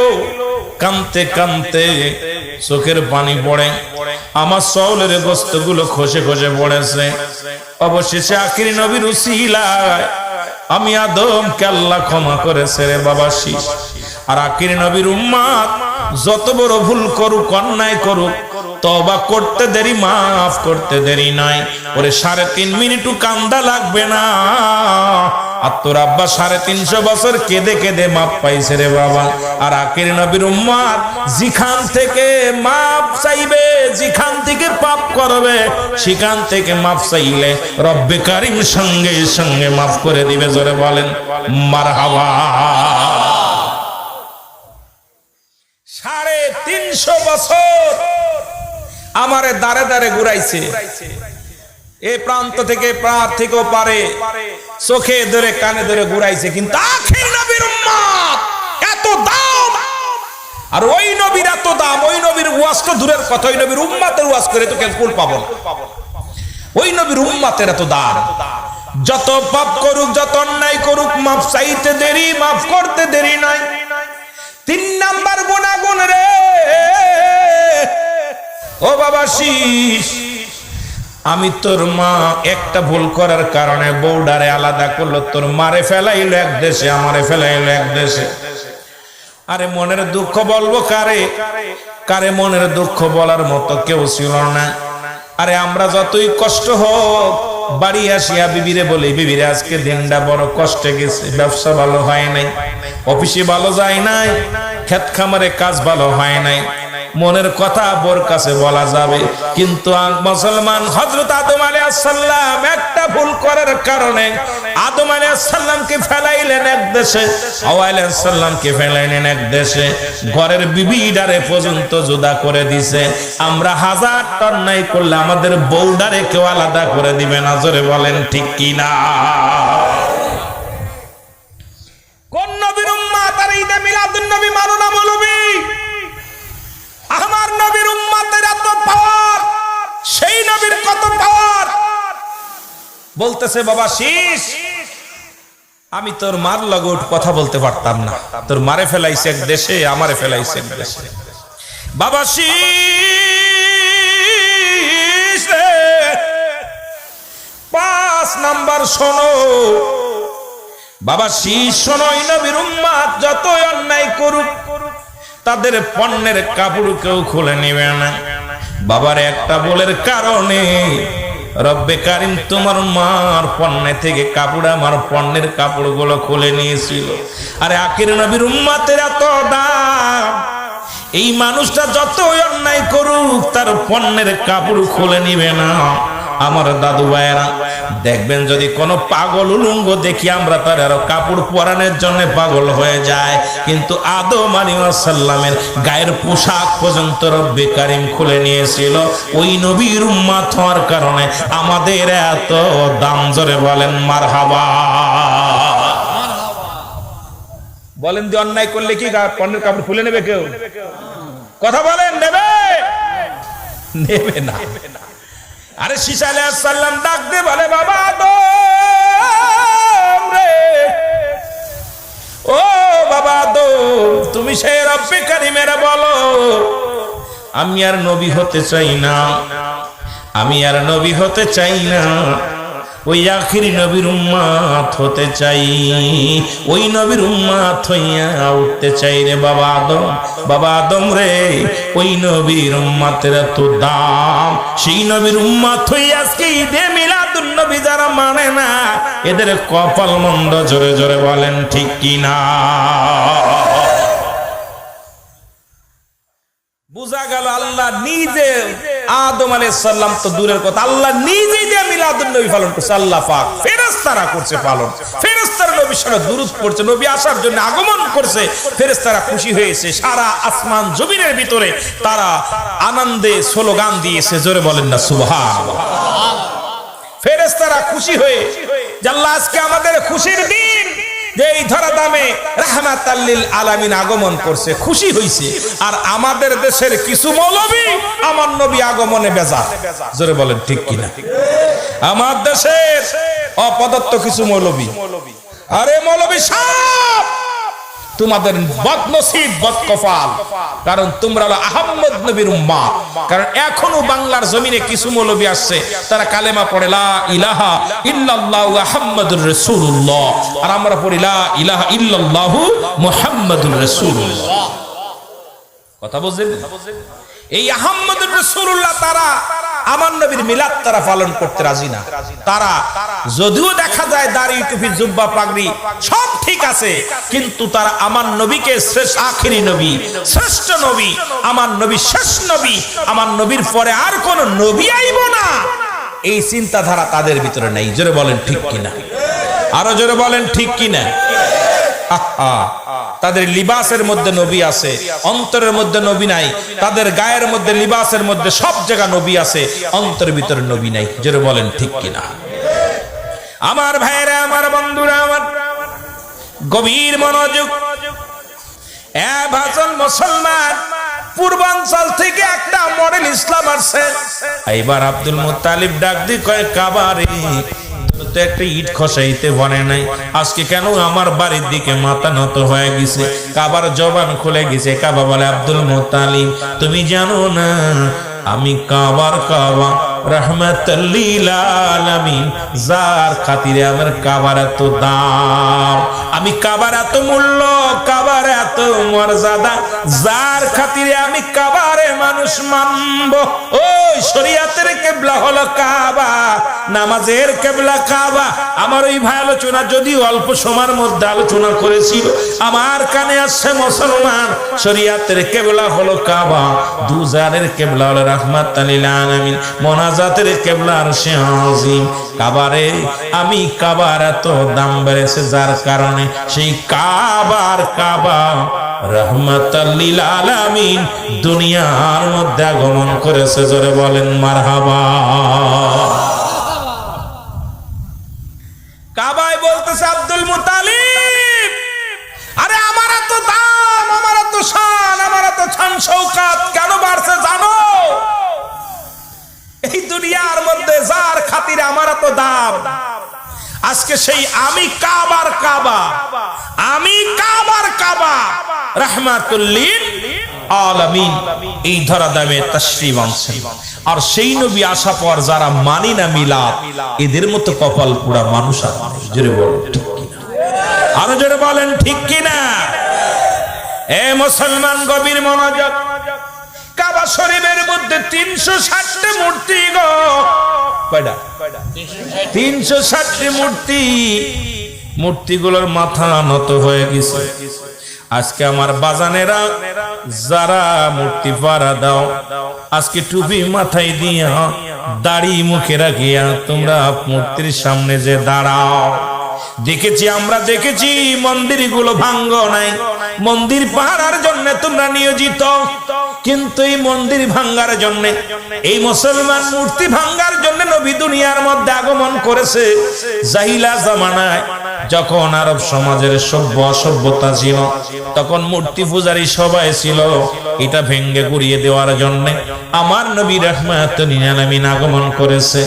কানতে কানতে চোখের পানি পড়ে আমার চৌলের গোস্তগুলো খসে খসে পড়েছে। অবশেষে আখির নবীর উসিলায় আমি আদমকে আল্লাহ ক্ষমা করেছে রে বাবা শীষ। আর আখির নবীর উম্মত যত বড় ভুল করুক, অন্যায় করুক, তওবা করতে দেরি, মাফ করতে দেরি নাই। ওরে 3.5 মিনিটও কান্দা লাগবে না। আর তোর আব্বা 350 বছর কেঁদে কেঁদে মাপ পাইছে রে বাবা। আর আখির নবীর উম্মত যেখান থেকে মাপ চাইবে, যেখান থেকে পাপ করবে, সেখান থেকে মাপ চাইলে রব্বে কারীম সঙ্গে সঙ্গে মাফ করে দিবে। জোরে বলেন মারহাবা। 350 বছর আমারে দাঁড়ে দাঁড়ে ঘুরাইছে, এ প্রান্ত থেকে পার থেকেও পারে, চোখে ধরে কানে ধরে ঘুরাইছে। কিন্তু আখির নবীর উম্মত এত দাম, আর ওই নবীর এত দাম, ওই নবীর ওয়াজ তো দূরের কথা, ওই নবীর উম্মতের ওয়াজ করে তো কেউ কুল পাবো না। ওই নবীর উম্মতের এত দাম, যত পাপ করুক, যত অন্যায় করুক, মাফ চাইতে দেরি, মাফ করতে দেরি নাই। 3 নাম্বার গুনাহগুন রে ও বাবা শীষ, আমি তোর মা একটা ভুল করার কারণে বউডারে আলাদা করলো। তোর মারে ফেলাইলো এক দেশে, আমারে ফেলাইলো এক দেশে। আরে মনের দুঃখ বলবো কারে? কারে মনের দুঃখ বলার মতো কেউ ছিল না। আরে আমরা যতই কষ্ট হোক বাড়ি আসিয়া বিবিরে বলি, বিবিরে আজকে দিনটা বড় কষ্টে গেছে, ব্যবসা ভালো হয় নাই, অফিসে ভালো যায় নাই, ক্ষেত খামারে কাজ ভালো হয় নাই। মনের কথা বোর কাছে বলা যাবে, কিন্তু মুসলমান হযরত আদম আলাইহিস সালাম একটা ভুল করার কারণে আদম আলাইহিস সালামকে ফেলাইলেন এক দেশে, হাওয়া আলাইহিস সালামকে ফেলাইলেন এক দেশে, ঘরের বিবিডারে পর্যন্ত জুদা করে দিছে। আমরা হাজার অন্যায় করলে আমাদের বউডারে কেউ আলাদা করে দিবে না। জোরে বলেন ঠিক কি না? কোন নবীর উম্মত আর ঈদে মিলাদুন নবী মানো না মৌলবী? আমার নবীর উম্মতের এত পাওয়ার, সেই নবীর কত পাওয়ার। বলতেছে বাবা শীষ, আমি তোর মার লগে কথা বলতে পারতাম না, তোর মারে ফেলাইছে এক দেশে, আমারে ফেলাইছে এক দেশে। বাবা শীষ 5 নাম্বার শোনো বাবা শীষ, শোনো, এই নবীর উম্মত যত অন্যায় করুক তাদের পণ্যের কাপড় কেউ খুলে নিবে না। বাবার একটা বলের কারণে রব্বে কারীম তোমার মার পণ্য থেকে কাপড়, আমার পণ্যের কাপড়গুলো খুলে নিয়েছিল। আরে আখির নবীর উম্মতের এত দাম, এই মানুষটা যত অন্যায় করুক তার পণ্যের কাপড় খুলে নিবে না। আমার দাদু ভাইয়েরা দেখবেন, যদি কোনো পাগল উলঙ্গ দেখি আমরা তার আরো কাপড় পরানোর জন্য পাগল হয়ে যায়, কিন্তু আদম আলাইহিস সালামের গায়ের পোশাক পর্যন্ত রব্বে কারীম খুলে নিয়েছিল। ওই নবীর উম্মত হওয়ার কারণে আমাদের এত দাম। জোরে বলেন মারহাবা। বলেন যে অন্যায় করলে কি পণ্যের কাপড় খুলে নেবে কেউ? কথা বলেন, নেবে? নেবে না। আরে ঈসা আলাইহিস সালাম ডাক দিয়ে বলে, বাবা আদম রে, ও বাবা আদম, তুমি সেই রব্বে কারীমের বলো আমি আর নবী হতে চাই না, আমি আর নবী হতে চাই না, ওই আখিরি নবীর উম্মত হতে চাই, ওই নবীর উম্মত হইয়া উঠতে চাই রে বাবা আদম। বাবা আদম রে, ওই নবীর উম্মতের এত দাম, সেই নবীর উম্মত হইয়া আজকে ঈদে মিলাদুন নবী যারা মানে না, এদের কপাল মন্দ। জোরে জোরে বলেন ঠিক কিনা? বুঝা গেল আল্লাহ নিজে, আদম আলাইহিস সালাম তো দূরের কথা, আল্লাহ নিজেই যে মিলাদুন নবী পালন করছে। আল্লাহ পাক ফেরেশতারা করছে পালন, ফেরেশতারা নবীর সাথে দুরূদ পড়ছে, নবী আসার জন্য আগমন করছে, ফেরেশতারা খুশি হয়েছে, সারা আসমান জমিনের ভিতরে তারা আনন্দে স্লোগান দিয়েছে। জোরে বলেন না সুবহানাল্লাহ। ফেরেশতারা খুশি হয়ে যে আল্লাহ আজকে আমাদের খুশির দিন, যে এই ধরা দামে রাহমাতাল লিল আলামিন আগমন করছে, খুশি হইছে। আর আমাদের দেশের কিছু মৌলবী আমার নবী আগমনে বেজার। জোরে বলেন ঠিক কিনা? আমার দেশের অপদত্ত কিছু মৌলবী, আরে মৌলবী সাহেব তোমাদের বদনসিব বদকপাল, কারণ তোমরা হলো আহমদ নবীর উম্মাহ। কারণ এখনো বাংলার জমিনে কিছু মৌলবী আসছে, তারা কালেমা পড়ে লা ইলাহা ইল্লাল্লাহু মুহাম্মাদুর রাসূলুল্লাহ, আর আমরা পড়ি লা ইলাহা ইল্লাল্লাহু মুহাম্মাদুর রাসূলুল্লাহ। কথা বুঝছেন? এই আহমদুর রাসূলুল্লাহ তারা আমার নবীর মিলাদ তারা পালন করতে রাজি না। তারা যদিও দেখা যায় দাড়ি টুপি জুব্বা পাগড়ি সব ঠিক আছে, কিন্তু তারা আমার নবীকে শ্রেষ্ঠ আখিরি নবী, শ্রেষ্ঠ নবী, আমার নবী শেষ নবী, আমার নবীর পরে আর কোন নবী আইব না, এই চিন্তাধারা তাদের ভিতরে নাই। জোরে বলেন ঠিক কিনা? আরো জোরে বলেন ঠিক কিনা? তাদের লিবাসের মধ্যে নবী আছে, অন্তরের মধ্যে নবী নাই। তাদের গায়ের মধ্যে, লিবাসের মধ্যে সব জায়গা নবী আছে, অন্তরের ভিতরে নবী নাই। জোরে বলেন ঠিক কিনা? আমার ভাইরা, আমার বন্ধুরা, আমার গভীর মনোযোগ। ভাজন মুসলমান পূর্বাঞ্চল থেকে একটা মডেল ইসলাম আসছে। এইবার আব্দুল মুত্তালিব ডাক দিয়ে কয়, কাবারে তো একটা ইট খসাইতে বনে নাই, আজকে কেন আমার বাড়ির দিকে মাথা নত হয়ে গেছে? কাবার জবান খুলে গেছে। কাবা বলে, আব্দুল মুত্তালিব তুমি জানো না আমি কাবার কাবা রাহমাতাল লিল আলামিন, যার খাতিরে আমার কাবার এত দাম, আমি কাবার এত মূল্য, কাবার এত মর্যাদা, যার খাতিরে আমি কাবারে মানুষ মানব। ওই শরীয়তের কিবলা হলো কাবা, নামাজের কিবলা কাবা। আমার ওই ভাই আলোচনা যদিও অল্প সময়ের মধ্যে আলোচনা করেছিল, আমার কানে আসছে মুসলমান, শরীয়তের কিবলা হলো কাবা, দুজানের কিবলা হলো রাহমাতাল লিল আলামিন, মোনাজাতের কিবলা আরশে আজিম। কাবারে আমি কাবার এত দাম বেড়েছে, যার কারণে সেই কাবার কাবা রাহমাতাল লিল আলামিন দুনিয়ার মধ্যে আগমন করেছে। জোরে বলেন মারহাবা। কাবায় বলতেছে আব্দুল মুত্তালিব, আরে আমার এত দাম, আমার এত শান, আমার এত শান শৌকত কেন বাড়ছে জানো? এই দুনিয়ার মধ্যে যার খাতিরে আমার এত দাম, আজকে সেই আমি কাবার কাবা, আমি কাবার কাবা রাহমাতুল লিল আলামিন এই ধরা দামে তাশরীফ আনছেন। আর সেই নবী আসা পর যারা মানি না মিলাদ, এদের মতো কপাল পোড়া মানুষ আর জোরে বলেন ঠিক কিনা? আরো জোরে বলেন ঠিক কিনা? এ মুসলমান গভীর মনোযোগ। কাবা শরীফের মধ্যে 360টি মূর্তি গো, কয়টা? 360টি মূর্তি। মূর্তিগুলোর মাথা নত হয়ে গেছে। আজকে আমার বাজানেরা যারা মূর্তি পাড়া দাও, আজকে টুপি মাথায় দিয়া, দাড়ি মুখে রাখিয়া তোমরা মূর্তির সামনে যে দাঁড়াও, দেখেছি, আমরা দেখেছি মন্দিরগুলো ভাঙ্গ নাই, মন্দির পাহারার জন্য তোমরা নিয়োজিত, কিন্তু এই মন্দির ভাঙ্গার জন্য, এই মুসলমান মূর্তি ভাঙ্গার জন্য নবী দুনিয়ার মধ্যে আগমন করেছে। জাহিলা জামানায় যখন আরব সমাজের সভ্য অসভ্যতা ছিল, তখন মূর্তি পূজারী সবাই ছিল, এটা ভেঙ্গে গুড়িয়ে দেওয়ার জন্য আমার নবী রাহমাতুল লিল আলামিন আগমন করেছে।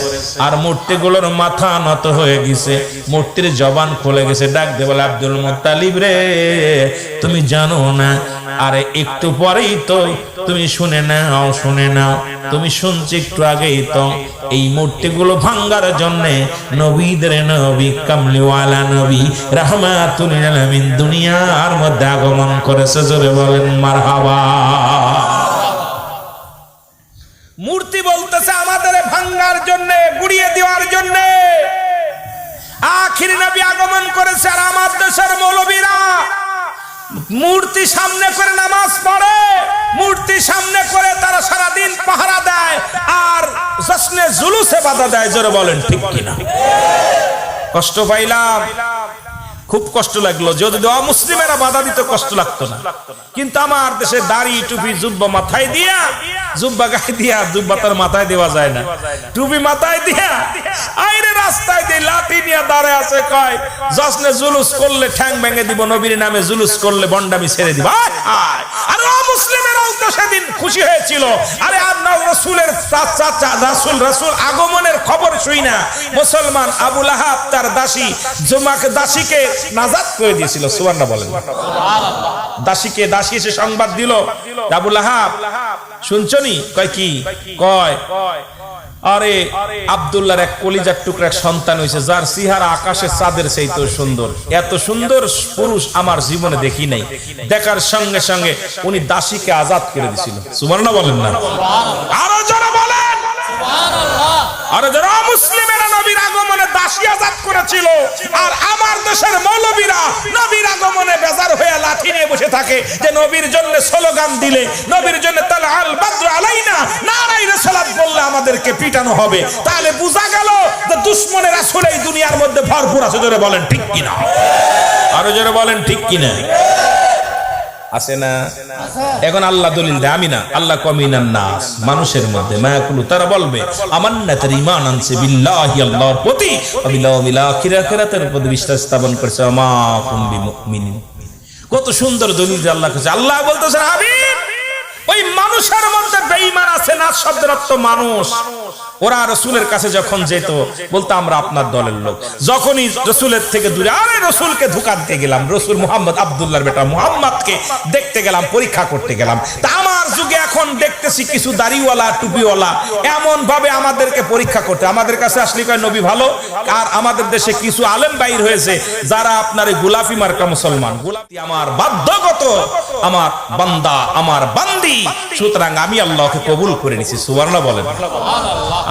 আর মূর্তিগুলোর মাথা নত হয়ে গেছে, মূর্তির জবান খুলে গেছে, ডাক দিয়ে বলে, আব্দুল মুত্তালিব রে তুমি জানো না আরে একটু পরেই তো তুমি শুনে নাও তুমি শুনছি একটু আগেই তো এই মূর্তিগুলো ভাঙ্গার জন্য নবীদের নবী কামলিওয়ালা নবী রাহমাতুল লিল আলামিন দুনিয়ার মধ্যে আগমন করেছে। জোরে বলেন মারহাবা। মূর্তি বলতেছে আমাদের ভাঙ্গার জন্য, গুড়িয়ে দেওয়ার জন্য। আখির নবী আগমন করেছে, আর আমার দেশের মৌলবীরা মূর্তি সামনে করে নামাজ পড়ে, মূর্তি সামনে করে তারা সারাদিন পাহারা দেয় আর জশ্নে জুলুসে বাধা দেয়। জোরে বলেন ঠিক কিনা? কষ্ট পাইলাম, খুব কষ্ট লাগলো। যদি অমুসলিমেরা বাধা দিত কষ্ট লাগতো না, কিন্তু আমার দেশে দাড়ি টুপি জুব্বা মাথায় দিয়া, জুব্বা গায়ে দিয়া, জুব্বা তার মাথায় দেওয়া যায় না, টুপি মাথায় দিয়া আইরে রাস্তায় দিয়ে লাঠি নিয়ে দাঁড়ায় আছে, কয় জশ্নে জুলুস করলে ঠ্যাং ভেঙে দিব, নবীর নামে জুলুস করলে বন্ডামি ছেড়ে দিব। আর অমুসলিমেরাও তো সেদিন খুশি হয়েছিল। আরে আপনার রাসূলের রাসূল আগমনের খবর শুই না মুসলমান আবু লাহাব তার দাসীকে নাজাত করে দিয়েছিল। সুবহানাল্লাহ বলেন। দাসী এসে সংবাদ দিল, আবু লাহাব শুনছনি? কয় কি? কয় আরে আব্দুল্লাহর এক কলিজার টুকরা এক সন্তান হয়েছে, যার চেহারা আকাশের চাঁদের চাইতেও সুন্দর। এত সুন্দর পুরুষ আমার জীবনে দেখি নাই। দেখার সঙ্গে সঙ্গে উনি দাসীকে আজাদ করে দিয়েছিল। সুবহানাল্লাহ বলেন না? আরো যারা বলেন সুবহানাল্লাহ। আরো যারা মুসলিমেরা নবীর আগমনে দাসী আজাদ করেছিল, আর আমার দেশের মৌলবীরা নবীর আগমনে বেজার হয়ে লাঠি নিয়ে বসে থাকে যে নবীর জন্য স্লোগান দিলে, নবীর জন্য তালা আল বাদর আলাইনা নারায়ে রিসালাত বললে আমাদেরকে পিটানো হবে। তাহলে বোঝা গেল যে দুশমনের রাসূল এই দুনিয়ার মধ্যে ভরপুর আছে। জোরে বলেন ঠিক কিনা? আরো জোরে বলেন ঠিক কিনা? আছে না? এখন আল্লাহ দলিল দেয়, আমি না, আল্লাহ কমিনান নাস, মানুষের মধ্যে মায়াকুলু, তারা বলবে আমান্নাতের ঈমান আনছে বিল্লাহি, আল্লাহর প্রতি, বিল আখিরাতের প্রতি বিশ্বাস স্থাপন করেছে, মা কুম বিমুমিনিন। কত সুন্দর দলিল আল্লাহ কাছে। আল্লাহ বলতেছেন হাবিব, ওই মানুষের মধ্যে বেঈমান আছে। না শব্দের অর্থ মানুষ। ওরা রাসূলের কাছে যখন যেত বলতো আমরা আপনার দলের লোক। যখনই রাসূলের থেকে দূরে, আরে রাসূলকে ধোঁকা দিতে গেলাম, রাসূল মুহাম্মদ আব্দুল্লাহর বেটা মুহাম্মদকে দেখতে গেলাম, পরীক্ষা করতে গেলাম। তা আমার যুগে এখন দেখতেছি কিছু দাড়িওয়ালা টুপিওয়ালা এমন ভাবে আমাদেরকে পরীক্ষা করতে, আমাদের কাছে আসলে কয় নবী ভালো। আর আমাদের দেশে কিছু আলেম বাইর হয়েছে যারা আপনার গোলাপি মার্কা মুসলমান। গোলাপি আমার বাধ্যগত, আমার বান্দা, আমার বান্দি, সুতরাং আমি আল্লাহকে কবুল করে নিছি। সুবহানাল্লাহ বলেন।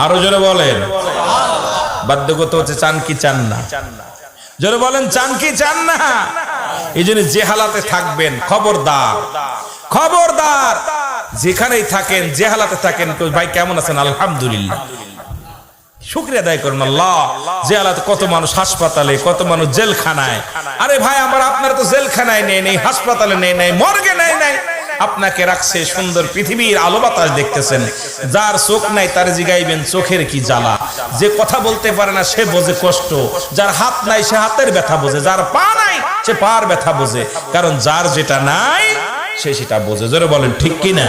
আরো জোরে বলেন। বাধ্যগত হচ্ছে, চান কি চান না? জোরে বলেন, চান কি চান না? এই জন্য যে হালাতে থাকবেন, খবরদার খবরদার, যেখানেই থাকেন, যে হালাতে থাকেন, ভাই কেমন আছেন? আলহামদুলিল্লাহ, শুকরিয়া আদায় করুন আল্লাহ। যে হালাতে কত মানুষ হাসপাতালে, কত মানুষ জেলখানায়। আরে ভাই আমার আপনারা তো জেলখানায় নেই, হাসপাতালে নেই, মর্গে নেই, আপনাকে রাখছে সুন্দর পৃথিবীর আলো বাতাস দেখতেছেন। যার চোখ নাই তার জিগাইবেন চোখের কি জ্বালা। যে কথা বলতে পারে না সে বোঝে কষ্ট, যার হাত নাই সে হাতের ব্যথা বোঝে, যার পা নাই সে পার ব্যথা বোঝে, কারণ যার যেটা নাই সে সেটা বোঝে। জোরে বলেন ঠিক কিনা?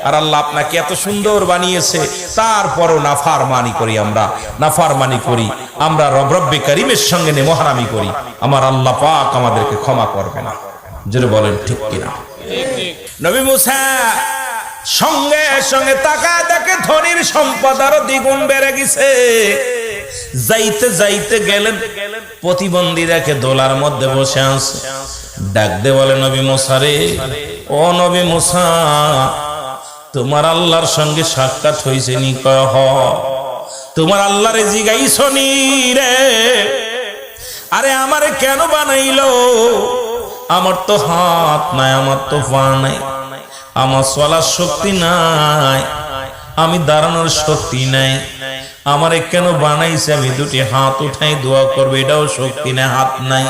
আর আল্লাহ আপনাকে এত সুন্দর বানিয়েছে, তারপরও নাফরমানি করি, নাফরমানি করি, আমরা রব্বে কারীমের সঙ্গে নেমহারামি করি। আমার আল্লাহ পাক আমাদেরকে ক্ষমা করবে না। জোরে বলেন ঠিক কিনা? নবী মুসা সঙ্গে সঙ্গে তাকায় দেখে ধনীর সম্পদ আরো দ্বিগুণ বেড়ে গেছে। যাইতে যাইতে গেলেন, প্রতিবন্ধী রেখে দোলার মধ্যে বসে আছে। ডাক দে বলে, নবী মুসা রে, ও নবী মুসা, তোমার আল্লাহর সঙ্গে সাক্ষাৎ হয়েছে নি? কহ তোমার আল্লাহরে জিগাইছো নি রে? আরে আমারে কেন বানাইলো? আমার তো হাত নাই, আমার তো পা নাই, আমার চলার শক্তি নাই, আমি দাঁড়ানোর শক্তি নাই, আমারে কেন বানাইছে? আমি দুটি হাত উঠাই দোয়া করবে, এটাও শক্তি নাই, হাত নাই।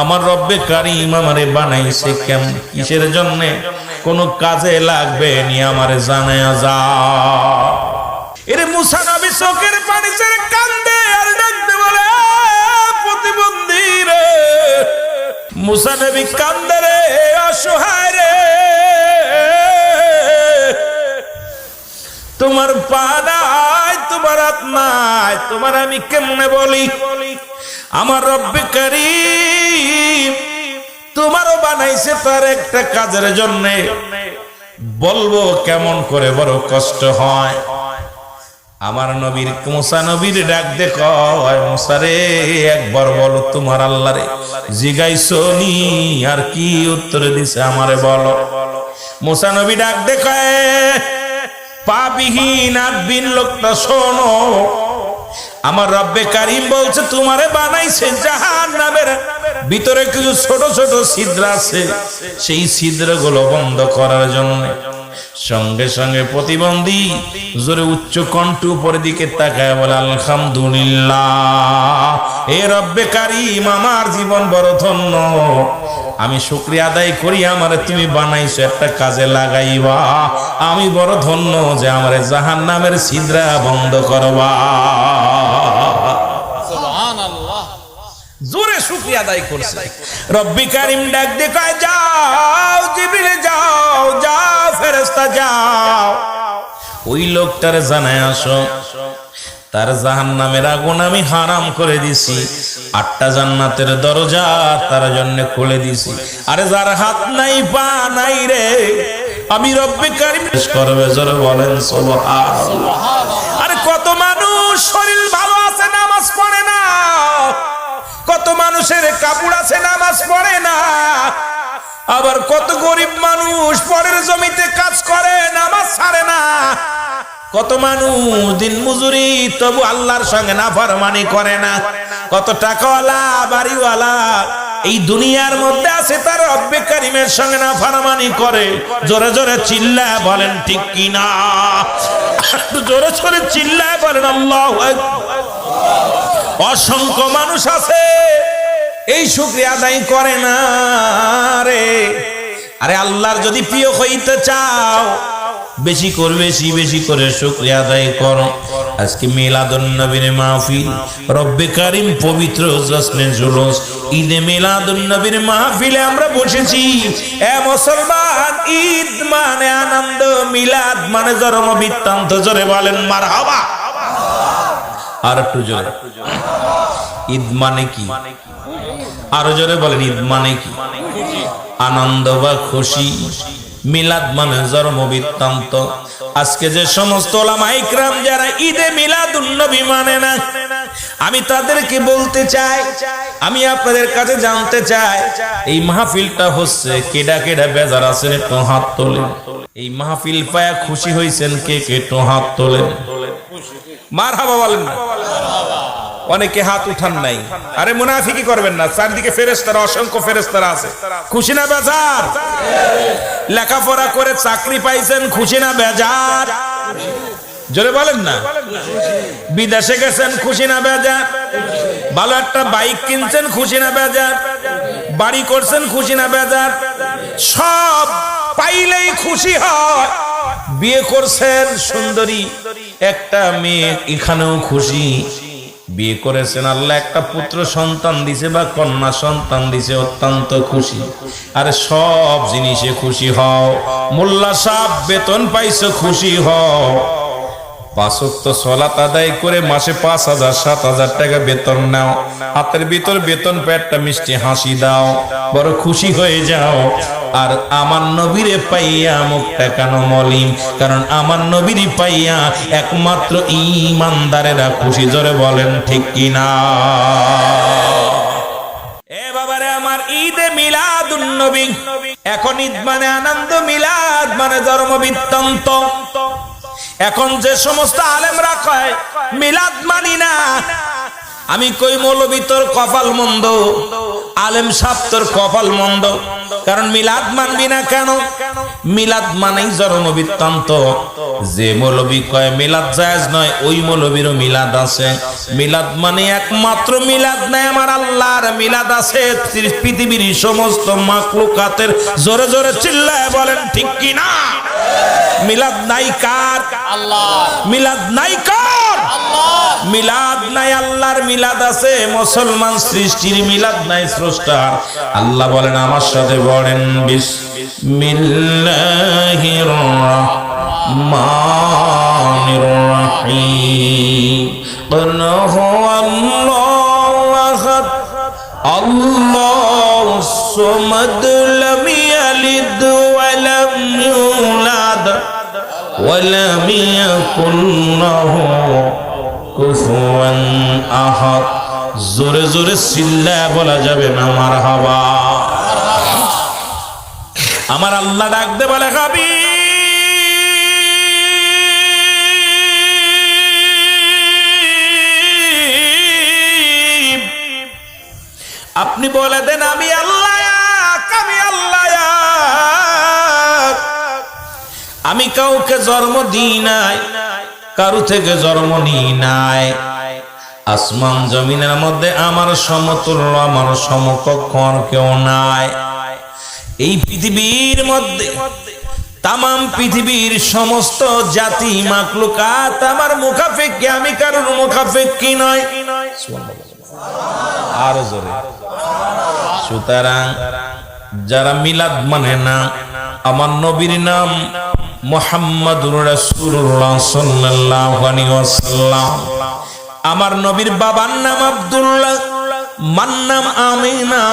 আমার রব্বে কারীম আমারে বানাইছে কেমন, কিসের জন্য? কোন কাজে লাগবে নি, আমারে জানায়া যা। এরে মুসা নবী চোখের পানি ছেড়ে কান্দে আর ডাকতে বলে, প্রতিবন্ধী রে। মুসা নবী কান্দে রে, অসহায় রে, তোমার পা নাই, তোমার হাত নাই, তোমার আমি কেমনে বলি? আমার রব্বে কারীম তোমারও বানাইছে তার একটা কাজের জন্য। বলবো কেমন করে, বড় কষ্ট হয়। আমার নবীর মুসা নবীর ডাক দে কয়, মুসা রে একবার বলো তোমার আল্লাহরে জিগাইছো নি, আর কি উত্তর দিছে আমারে বলো। মুসা নবী ডাক দে কয়, পাবিহীন আদবিন লোকটা শোনো, আমার রব্বে কারিম বলছে তোমারে বানাইছে জাহান্নামের ভিতরে কিছু ছোট ছোট ছিদ্র আছে, সেই ছিদ্রগুলো বন্ধ করার জন্য। সঙ্গে সঙ্গে প্রতিবন্ধী জোরে উচ্চ কণ্ঠ উপরের দিকে তাকায় বলে, আলহামদুলিল্লাহ, এ রব্বে কারিম আমার জীবন বড় ধন্য, আমি শুকরিয়া আদায় করি আমারে তুমি বানাইছো একটা কাজে লাগাইবা, আমি বড় ধন্য যে আমারে জাহান্নামের ছিদ্র বন্ধ করবা। সুবহানাল্লাহ, জোরে শুকরিয়া আদায় করছে। রব্বি কারিম ডাক দিয়ে কয়, যাও জিবরিল যাও, যাও ফেরেশতা যাও, ওই লোকটারে জানায় আসো তার জাহান্নামের আগুন আমি হারাম করে দিছি, 8টা জান্নাতের দরজা তার জন্য খুলে দিছি। আরে যার হাত নাই পা নাই রে, আমি রব্বি কারিম করবে, জোরে বলেন সুবহানাল্লাহ। আরে কত মানুষ শরীর ভালো আছে নামাজ পড়ে না, কত মানুষের কাপড় আছে নামাজ পড়ে না, আবার কত গরিব মানুষ পরের জমিতে কাজ করে নামাজ ছাড়ে না, কত মানুষ দিন মজুরি তবু আল্লাহর সঙ্গে নাফরমানি করে না, কত টাকাওয়ালা বাড়িওয়ালা এই দুনিয়ার মধ্যে আছে তার রব্বে কারিমের সঙ্গে নাফরমানি করে। জোরে জোরে চিল্লায় বলেন ঠিক কিনা, জোরে জোরে চিল্লায় বলেন আল্লাহু আকবার। অসংখ্য মানুষ আছে এই শুকরিয়া আদায় করে না রে। আরে আল্লাহর যদি প্রিয় হইতে চাও বেশি করে বেশি করে শুকরিয়া আদায় করো। আজকে মিলাদুন নবীর মাহফিল, রব্বে কারিম পবিত্র জশ্নে জুলুস ঈদে মিলাদুন নবীর মাহফিলে আমরা বসেছি। এ মুসলমান, ঈদ মানে আনন্দ, মিলাদ মানে জন্ম বৃত্তান্ত। জোরে বলেন মারহাবা। আর একটু জোরে, ঈদ মানে কি? আরো জোরে বলেন, ঈদ মানে কি? আনন্দ বা খুশি। মিলাদ মানে জন্ম বৃত্তান্ত। আজকে যে সমস্ত ওলামা ইকরাম যারা ঈদে মিলাদুন নবী মানে না, আমি তাদেরকে বলতে চাই, আমি আপনাদের কাছে জানতে চাই, এই মাহফিলটা হচ্ছে কেডা কেডা বেজার আছেন একটু হাত তোলেন। এই মাহফিল পায়া খুশি হয়েছেন কে কে একটু হাত তোলেন। মারহাবা বলেন না। অনেকে হাত উঠান নাই। আরে মুনাফিকি করবেন না, চারদিকে ফেরেশতারা, অসংখ্য ফেরেশতারা আছে। খুশি না বেজার? লেখাপড়া করে চাকরি পাইছেন, খুশি না বেজার? জোরে বলেন না। বিদেশে গেছেন, খুশি না বেজার? ভালো একটা বাইক কিনছেন, খুশি না বেজার? বাড়ি করছেন, খুশি না বেজার? সব পাইলেই খুশি হয়। বিয়ে করছেন সুন্দরী একটা মেয়ে, এখানেও খুশি। বিয়ে করেছেন, আল্লাহ একটা পুত্র সন্তান দিছে বা কন্যা সন্তান দিছে, অত্যন্ত খুশি। আরে সব জিনিসে খুশি হও। মোল্লা সাহেব বেতন পাইছো, খুশি হও। 5 ওয়াক্ত সালাত আদায় করে মাসে 5,000 7,000 টাকা বেতন নাও, হাতের ভিতর বেতন পে একটা মিষ্টি হাসি দাও, বড় খুশি হয়ে যাও। আর আমার নবীরে পাইয়া মুখটা কেন মলিন? কারণ আমার নবীরে পাইয়া একমাত্র ঈমানদারেরা খুশি। জোরে বলেন ঠিক কিনা? এ বাবারে আমার, ঈদে মিলাদুন নবী। এখন ঈদ মানে আনন্দ, মিলাদ মানে জন্ম বৃত্তান্ত। এখন যে সমস্ত আলেমরা কয় মিলাদ মানি না, আমি কই মৌলবী তোর কপাল মন্দ, আলেম সাহেব তোর কপাল মন্দ। কারণ মিলাদ মানবি না কেন? মিলাদ মানেই জন্ম বৃত্তান্ত। যে মৌলবী কয় মিলাদ জায়েজ নয়, ওই মৌলবীরও মিলাদ আছে। মিলাদ মানে একমাত্র মিলাদ নাই আমার আল্লাহর, মিলাদ আছে পৃথিবীর সমস্ত মাখলুকাতের। জোরে জোরে চিল্লায় বলেন ঠিক কি না? মিলাদ নাই কার? আল্লাহ। মিলাদ নাই কার? আল্লাহ। মিলাদ নাই আল্লাহর, মিলাদ আছে মুসলমান সৃষ্টির, মিলাদ নাই স্রষ্টার। আল্লাহ বলেন, আমার সাথে বলেন, বিসমিল্লাহির রাহমানির রাহিম। কুল হুয়াল্লাহু আহাদ, আল্লাহুস সামাদ, يلد ولم يولد ولم يكن له كفوا أحد জোরে জোরে চিল্লায় বলা যাবে না মারহাবা। আমার আল্লাহ ডাক দে বলে হাবিব আপনি বলে দেন আমি আল্লাহ আমি কাউকে জন্ম দিই নাই, কারো থেকে জন্ম নিই নাই। আসমান জমিনের মধ্যে আমার সমতুল্য আমার সমকক্ষ কেউ নাই। এই পৃথিবীর মধ্যে তামাম পৃথিবীর সমস্ত জাতি মাখলুকাত আমার মুখাপেক্ষী, আমি কারোর মুখাপেক্ষী নয়। আরো জোরে। সুতরাং যারা মিলাদ মানে না, আমার নবীর নাম মুহাম্মাদুর রাসূলুল্লাহ সাল্লাল্লাহু আলাইহি ওয়াসাল্লাম, আমার নবীর বাবার নাম আব্দুল্লাহ, মার নাম আমিনা,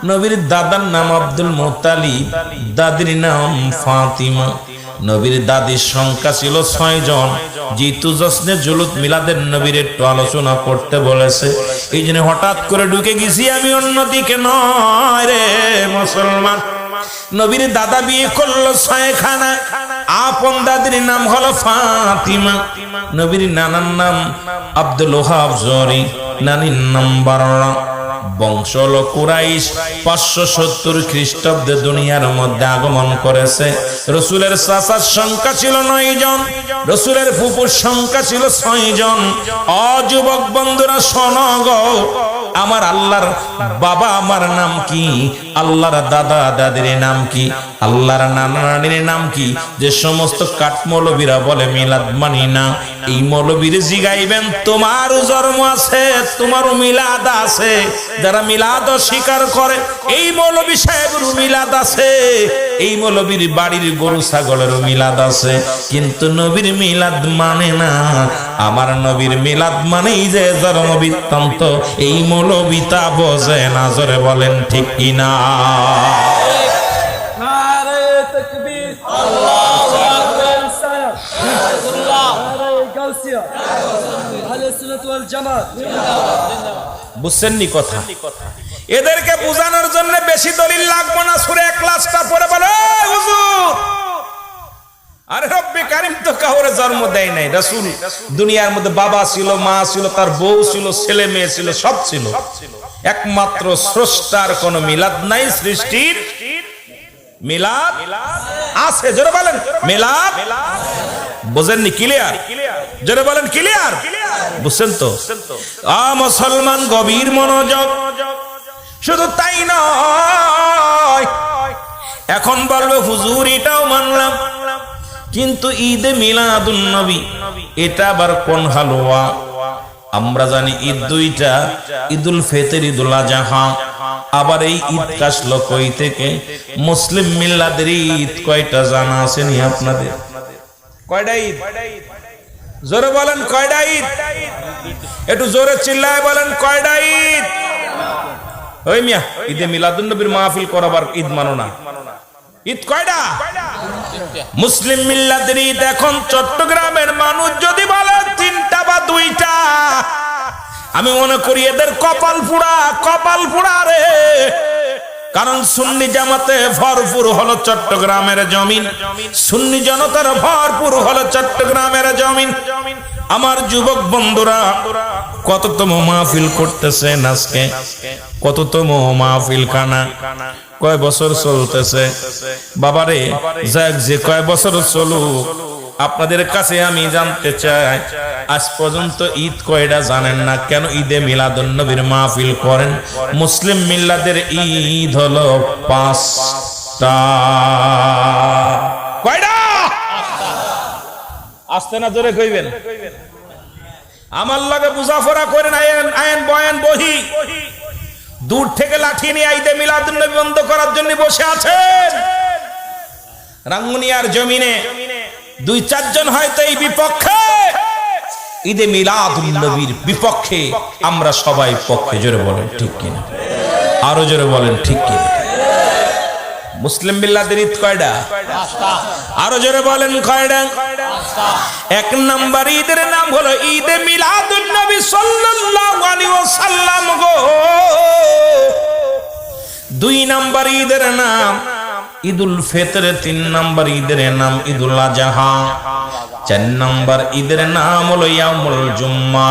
নবীর দাদার নাম আব্দুল মুত্তালিব, দাদির নাম ফাতিমা। নবীর দাদির সংখ্যা ছিল 6 জন। জিতু জশ্নে জুলুত মিলাদের নবীর একটু আলোচনা করতে বলেছে, এই জন্য হঠাৎ করে ঢুকে গেছি আমি, অন্যদিকে নয় রে মুসলমান। নবীর দাদা বিয়ে করলো 6 খানা, আপন দাদির নাম হলো ফাতিমা, নবীর নানার নাম আব্দুল ওহাব জরি, নানির নাম বাররা। বংশ হলো কুরাইশ। 570 খ্রিস্টাব্দে দুনিয়ার মধ্যে আগমন করেছে। রসুলের চাচার সংখ্যা ছিল 9 জন, রসুলের ফুপুর সংখ্যা ছিল 6 জন। অযুবক বন্ধুরা শোনো গো, আমার আল্লাহর বাবা আমার নাম কি, আল্লাহর দাদা দাদির নাম কি, আল্লাহর নানা নানির নাম কি? যে সমস্ত কাঠ মৌলবীরা বলে মিলাদ মানি না, এই মৌলবীর জিগাইবেন তোমারও জন্ম আছে, তোমারও মিলাদ আছে। যারা মিলাদ স্বীকার করে এই মৌলবী সাহেবেরও মিলাদ আছে, এই মৌলবীর বাড়ির গরু ছাগলেরও মিলাদ আছে, কিন্তু নবীর মিলাদ মানে না। আমার নবীর মিলাদ মানেই যে জন্ম বৃত্তান্ত, এই মৌলবীতা বোঝে না। জোরে বলেন ঠিক কিনা? বুঝছেননি কথা? এদেরকে বোঝানোর জন্য বেশি দলিল লাগবে না, সূরা ইখলাসটা পড়ে বলে হুজুর, আরে রব্বে কারীম তো কাউরে জন্ম দেয় নাই। রাসূল দুনিয়ার মধ্যে বাবা ছিল, মা ছিল, তার বউ ছিল, ছেলে মেয়ে ছিল, সব ছিল। একমাত্র স্রষ্টার কোনো মিলাদ নাই, সৃষ্টির মিলাদ আছে। জোরে বলেন মিলাদ। বুঝেননি? ক্লিয়ার? জোরে বলেন ক্লিয়ার? বুঝছেন তো? মুসলমান গভীর মনোযোগ। শুধু তাই নয়, এখন বলবে হুজুর এটাও মানলাম, কিন্তু ঈদে মিলাদুন নবী এটা আবার কোন হালুয়া? আমরা জানি ঈদ দুইটা, ঈদুল ফিতর, ঈদুল আযহা। আবার এই ঈদ কাশলো কই থেকে? মুসলিম মিল্লাতের ঈদ কয়টা জানা আছে নি আপনাদের? কয়টা ঈদ? জোরে বলেন কয়টা ঈদ? একটু জোরে চিল্লায় বলেন কয়টা ঈদ? ওই মিয়া, ঈদে মিলাদুন নবীর মাহফিল করাবার ঈদ মানো না। ঈদ কয়টা? মুসলিম মিল্লাতের ঈদ এখন চট্টগ্রামের মানুষ যদি বলে 3টা বা 2টা, আমি মনে করি এদের কপাল পুড়া রে। কারণ সুন্নি জামাতে ভরপুর হলো চট্টগ্রামের জমিন, সুন্নি জনতার ভরপুর হলো চট্টগ্রামের জমিন। আমার যুবক বন্ধুরা কততম মাহফিল করতেছেন আজকে? কততম মাহফিল খানা? কয় বছর চলতেছে? বাবারে যাক, যে কয় বছর চলুক, আপনাদের কাছে আমি জানতে চাই, আজ পর্যন্ত ঈদ কয়টা জানেন না? কেন ঈদে মিলাদুন নবীর মাহফিল করেন? মুসলিম মিল্লাতের ঈদ হলো 5টা। কয়টা? আসতে না জোরে কইবেন। আমার লাগে মুজাফরা করেন, আইন বয়ান বহি দূর থেকে লাঠি নিয়ে ঈদে মিলাদুন নবী বন্ধ করার জন্য বসে আছেন। রাঙ্গুনিয়ার জমিনে 2-4 জন হয়তো এই বিপক্ষে, ঈদে মিলাদুন নবীর বিপক্ষে, আমরা সবাই পক্ষে। জোরে বলেন ঠিক কিনা? আরো জোরে বলেন ঠিক কিনা? মুসলিম বিল্লাহদের ঈদ কয়টা? আরো জোরে বলেন কয়টা? এক নাম্বার ঈদের নাম হলো ঈদে মিলাদুন নবী সাল্লাল্লাহু আলাইহি ওয়াসাল্লাম গো। দুই নাম্বার ঈদের নাম ঈদুল ফিতর, তিন নাম্বার ঈদের নাম ঈদুল আযহা, চার নাম্বার ঈদের নাম হলো ইয়াউমুল জুম্মা।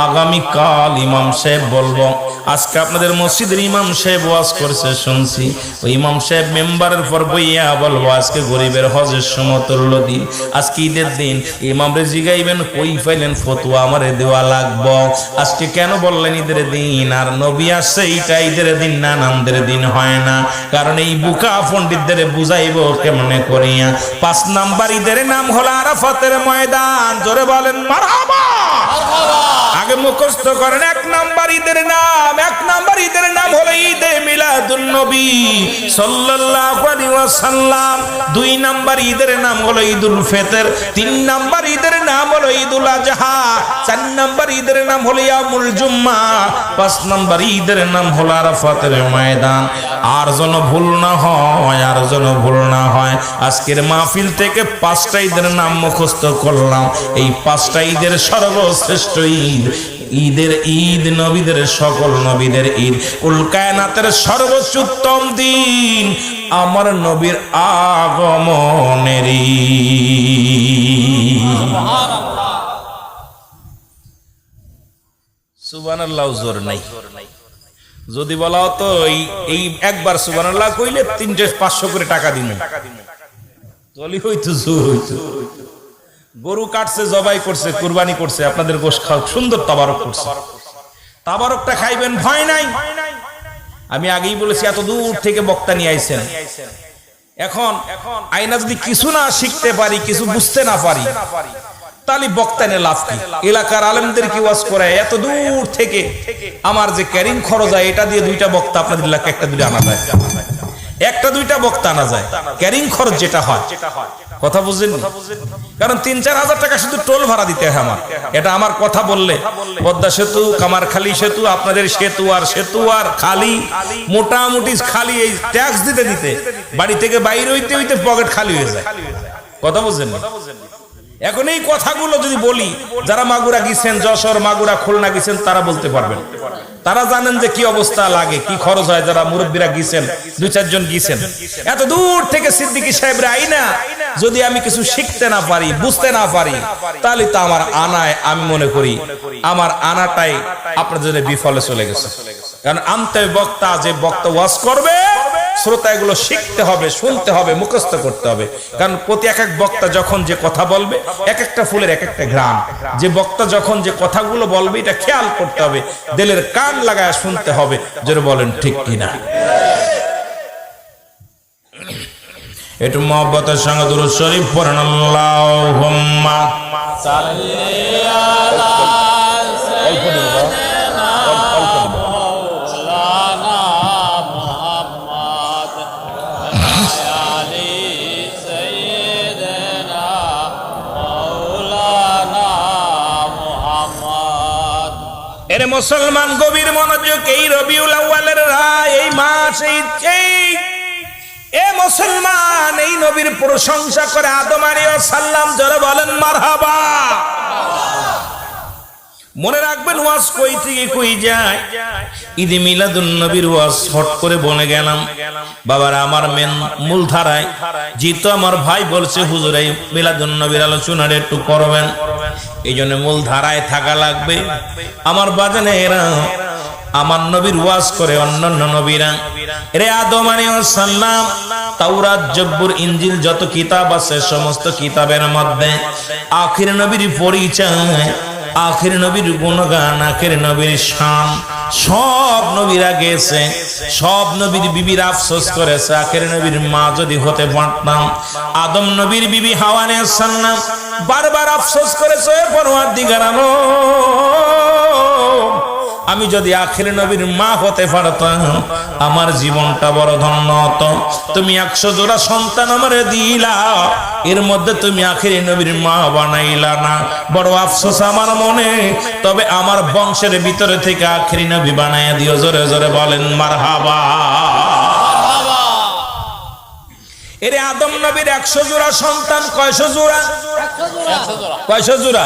আগামীকাল ইমাম সাহেব বলবো, আজকে আপনাদের মসজিদের ইমাম সাহেব ওয়াজ করছে শুনছি, ওই ইমাম সাহেব মেম্বারের পর বইয়া বলবো আজকে গরিবের হজের সমতুল্য দিন, আজকে ঈদের দিন। ইমামরে জিগাইবেন কই পাইলেন ফতোয়া আমারে দেওয়া লাগবো, আজকে কেন বললেন ঈদের দিন? আর নবী আসছে এইটা ঈদের দিন না নামদের দিন হয় না, কারণ এই বুকা পণ্ডিতদের বুঝাইবো কেমনে করিয়া। পাঁচ নাম্বার ঈদের নাম হলো আরাফাতের ময়দান। জোরে বলেন মারহাবা। আগে মুখস্থ করেন এক নাম্বার ঈদের নাম, এক নাম্বার ঈদের নাম হলো ঈদে মিলাদুন নবী সাল্লাল্লাহু আলাইহি ওয়াসাল্লাম। দুই নাম্বার ঈদের নাম হলো ঈদুল ফিতর, তিন নাম্বার ঈদের নাম হলো ঈদুল আযহা, চার নাম্বার ঈদের নাম হলো ইয়াউমুল জুম্মা, পাঁচ নাম্বার ঈদের নাম হলো আরাফাতের ময়দান। আর যেন ভুল না হয়, আর যেন ভুল না হয়, আজকের মাহফিল থেকে পাঁচটা ঈদের নাম মুখস্থ করলাম। এই পাঁচটা ঈদের সর্বশ্রেষ্ঠ ঈদ, ঈদের ঈদ নবীদের সকল নবীদের ঈদ, কুল কায়নাতের সর্বোচ্চ উত্তম দিন আমার নবীর আগমনের সুবহানাল্লাহ। জোর নাই যদি বলা হতো এই একবার সুবহানাল্লাহ কইলে 300-500 করে টাকা দিন, তলি হইতো জোর হইতো। গরু কাটছে, জবাই করছে, কুরবানি করছে, আপনাদের গোশ খাও, সুন্দর তাবারক করছে, তাবারকটা খাইবেন ভয় নাই। আমি আগেই বলেছি এত দূর থেকে বক্তা নিয়ে আইছেন, এখন আইনা যদি কিছু না শিখতে পারি, কিছু বুঝতে না পারি, তাহলে বক্তা নিয়ে লাভ কি? এলাকার আলেমদের কি ওয়াজ করে এত দূর থেকে আমার যে ক্যারিং খরচ হয়, এটা দিয়ে দুইটা বক্তা আপনাদের এলাকা একটা দুইটা আনা যায়, একটা দুইটা বক্তা আনা যায়, ক্যারিং খরচ যেটা হয়। কথা বুঝলেন? কারণ 3-4 হাজার টাকা শুধু টোল ভাড়া দিতে হয় আমার। এটা আমার কথা বললে পদ্মা সেতু, কামারখালী সেতু, আপনাদের সেতু আর খালি, মোটামুটি খালি এই ট্যাক্স দিতে দিতে বাড়ি থেকে বাইরে হইতে হইতে পকেট খালি হয়ে যায়। কথা বুঝলেন? এখন এই কথাগুলো যদি বলি, যারা মাগুরা গিয়েছেন, যশোর, মাগুরা, খুলনা গিয়েছেন, তারা বলতে পারবেন, তারা জানেন যে কি অবস্থা লাগে, কি খরচ হয়। যারা মুরব্বীরা গিয়েছেন, 2-4 জন গিয়েছেন, এত দূর থেকে সিদ্দিকী সাহেবরা আইনা যদি আমি কিছু শিখতে না পারি, বুঝতে না পারি, তাহলে তো আমার আনায়, আমি মনে করি আমার আনাটাই আপনার জন্য বিফলে চলে গেছে। কারণ আনতে বক্তা, যে বক্তা ওয়াজ করবে, শ্রোতা এগুলো শিখতে হবে, শুনতে হবে, মুখস্থ করতে হবে। কারণ প্রতি এক এক বক্তা যখন যে কথা বলবে, এক একটা ফুলের এক একটা ঘ্রাণ, যে বক্তা যখন যে কথাগুলো বলবে, এটা খেয়াল করতে হবে, দিলের কান লাগায় শুনতে হবে। জোরে বলেন ঠিক কিনা? একটু মহব্বতের সঙ্গে দুরূদ শরীফ পড়েন। আল্লাহুম্মা সাল্লি আলা এরে মুসলমান, গভীর মনোযোগ। এই রবিউল আউয়ালের রাত, এই মাস, এই মুসলমান এই নবীর প্রশংসা করে আদম আলাইহিস সালাম। যারা বলেন মারহাবা। মনে রাখবেন ওয়াজ কই থেকে কই যায়। ঈদে মিলাদুন নবীর ওয়াজ হট করে বলে গেলাম। বাবারা, আমার মেন মূল ধারায় যেহেতু আমার ভাই বলছে হুজুর এই মিলাদুন নবীর আলোচনাটা একটু করবেন, এই জন্য মূল ধারায় থাকা লাগবে। আমার বাজানেরা, আমার নবীর ওয়াজ করে অন্যান্য নবীরা। রে আদম আলাইহিস সালাম, তাওরাত, জব্বুর, ইনজিল যত কিতাব আছে, সমস্ত কিতাবের মধ্যে আখির নবীর পরিচয়, আখির নবীর গুণগান, আখির নবীর শান সব নবীরা গেছে। সব নবীর বিবির আফসোস করেছে, আখির নবীর মা যদি হতে পারতাম। আদম নবীর বিবি হাওয়া আলাইহিস সালাম বারবার আফসোস করেছে, পরওয়ারদিগার আলম, আমি যদি আখির নবীর মা হতে পারতাম, আমার জীবনটা বড় ধন্য হতো। তুমি 100 জোড়া সন্তান আমারে দিলা, এর মধ্যে তুমি আখির নবীর মা বানাইলা না, বড় আফসোস আমার মনে। তবে আমার বংশের ভিতরে থেকে আখির নবী বানাইয়া দিও। জোরে জোরে বলেন মারহাবা। এরে আদম নবীর 100 জোড়া সন্তান, কয়শো জোড়া? 100 জোড়া।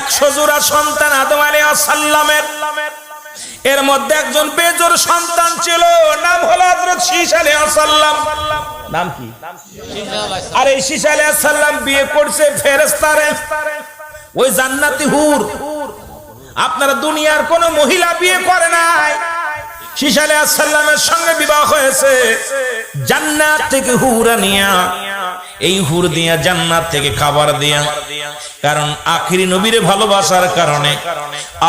100 জোড়া সন্তান আদম আলাইহিস সালামের। এর মধ্যে একজন বেজোর সন্তান ছিল, নাম হলো হযরত শীশ আলাইহিস সালাম। নাম কি? আর এই শীশ আলাইহিস সালাম বিয়ে করছে ফেরেশতারে, ওই জান্নাতি হুর। আপনারা দুনিয়ার কোন মহিলা বিয়ে করে নাই, শীশ আলাইহিস সালামের সঙ্গে বিবাহ হয়েছে জান্নাত থেকে হুর আনিয়া। এই হুর দিয়া জান্নাত থেকে খাবার দিয়া, কারণ আখিরি নবীরে ভালোবাসার কারণে,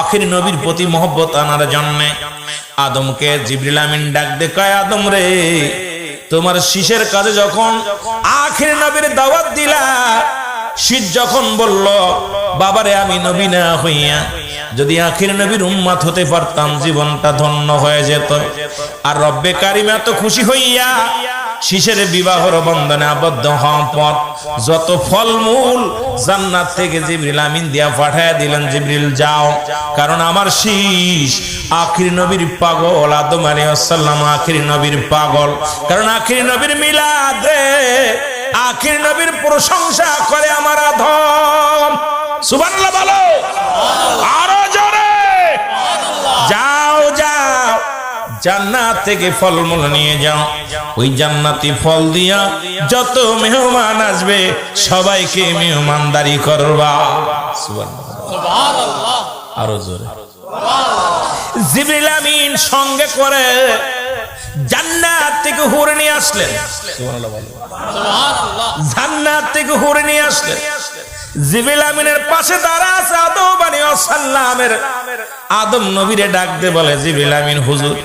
আখিরি নবীর প্রতি মহব্বত আনার জন্য আদমকে জিবরিল আমিন ডাক দে, কয় আদম রে, তোমার শীষের কাছে যখন আখিরি নবীর দাওয়াত দিলা, শীষ যখন বলল বাবারে আমি নবী না হইয়া যদি আখির নবীর উম্মত হতে পারতাম জীবনটা ধন্য হয়ে যেত। আর রব্বে কারিম এত খুশি হইয়া শীষের বিবাহর বন্ধনে আবদ্ধ হওয়ার পর যত ফলমূল জান্নাত থেকে জিবরিল আমিন দিয়া পাঠায় দিলেন, জিবরিল যাও, কারণ আমার শীষ আখির নবীর পাগল। আদম আলাইহিস সালাম আখির নবীর পাগল, কারণ আখির নবীর মিলাদে আখির নবীর প্রশংসা করে আমার আদম। সুবহানাল্লাহ বলো আরো জোরে। যাও যাও, জান্নাত থেকে ফলমূল নিয়ে যাও, ওই জান্নাতি ফল দিয়া যত মেহমান আসবে সবাইকে মেহমানদারি করবা। সুবহানাল্লাহ আরো জোরে। জিবরিল আমিন সঙ্গে করে জান্নাত থেকে হুর নিয়ে আসলেন। সুবহানাল্লাহ বলো। জান্নাত থেকে হুর নিয়ে আসলেন। জিবরিল আমিনের পাশে দাঁড়া আছে আদম আলাইহিস সালামের। আদম নবীরে ডাক দে বলে, জিবরিল আমিন হুজুর,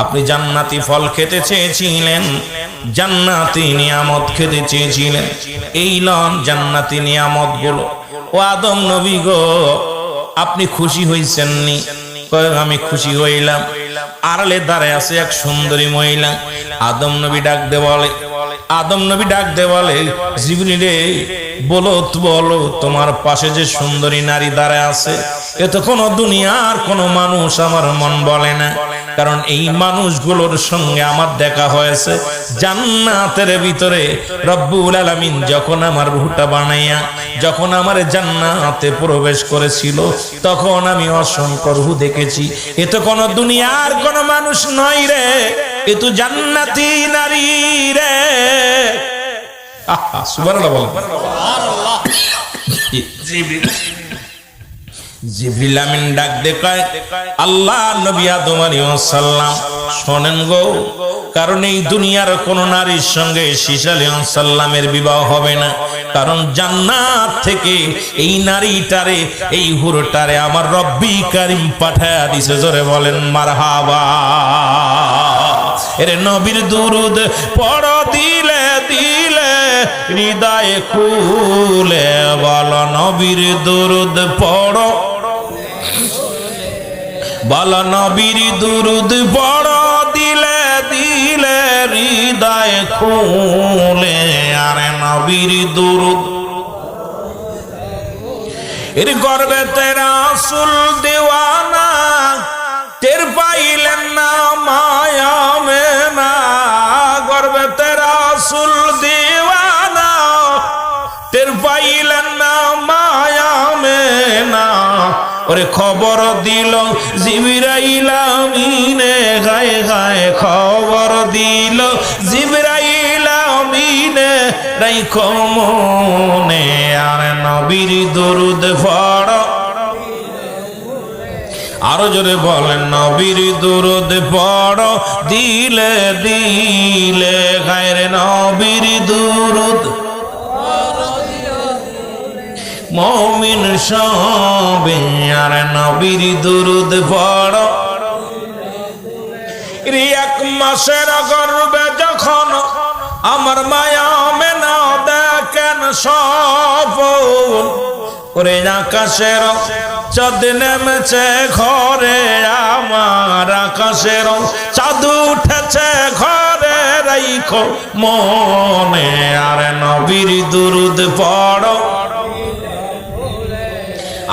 আপনি জান্নাতি ফল খেতে চেয়েছিলেন, জান্নাতি নিয়ামত খেতে চেয়েছিলেন, এই লন জান্নাতি নিয়ামত গুলো। ও আদম নবী গো, আপনি খুশি হইছেন নি? আমি খুশি হইলাম। আড়ালে দাঁড়ায় আছে এক সুন্দরী মহিলা। আদম নবী ডাক দে বলে, আদম নবী ডাক দে বলে, জিবরিল রে, বলো তোমার পাশে যে সুন্দরী নারী দাঁড়ায় আছে, এ তো কোনো দুনিয়ার কোনো মানুষ আমার মন বলে না, কারণ এই মানুষগুলোর সঙ্গে আমার দেখা হয়েছে জান্নাতের ভিতরে। রব্বুল আলামিন যখন আমার রূহটা বানাইয়া যখন আমার জান্নাতে প্রবেশ করেছিল, তখন আমি অসংখ্য রূহ দেখেছি। এ তো কোনো দুনিয়ার কোনো মানুষ নয় রে, এ তো জান্নাতি নারী রে। সুবহানাল্লাহ বলেন। জিবরিল আমিন ডাক দেখায়, আল্লাহ নবী আদম আলাইহিস সালাম শোনেন গো, কারণ এই দুনিয়ার কোন নারীর সঙ্গে শীষ আলাইহিস সালামের বিবাহ হবে না, কারণ জান্নাত থেকে এই নারীটারে, এই হুরটারে আমার রব্বি কারীম পাঠায়া দিছে। জোরে বলেন মারহাবা। এরে নবীর দুরুদ পড়ো দিলে দিলে হৃদয় খুলে, বলো নবীর দুরুদ পড়ো, বলো নবীর দুরুদ পড়ো দিলে দিলে হৃদয় খুলে। আরে নবীর দুরুদ এর গর্বেতে রাসূল দেওয়ানা, টের পাইলেন না মায়া মেনা। গর্বেতে রাসূল দেওয়ানা, টের পাইলেন না মায়া মেনা। ওরে খবর দিল জিবরাইল আমিনে, গায়ে গায়ে খবর দিল জিবরাইল আমিনে, রাইখো মনে। আর নবীর দরুদ পড়ো, আরো জোরে বলেন নবীর দরুদ পড়ো দিলে দিলে, গায়ের নবীর দরুদ মুমিন সবে। আর নবীর দরুদ পড়ো। এক মাসের গর্ভে যখন আমার মায়া মেনা দেখেন স্বপন, ওরে আকাশের চাঁদ নেমেছে ঘরে আমার, আকাশের চাঁদ উঠেছে ঘরে, রাইখো মনে। আর নবীর দরুদ পড়ো,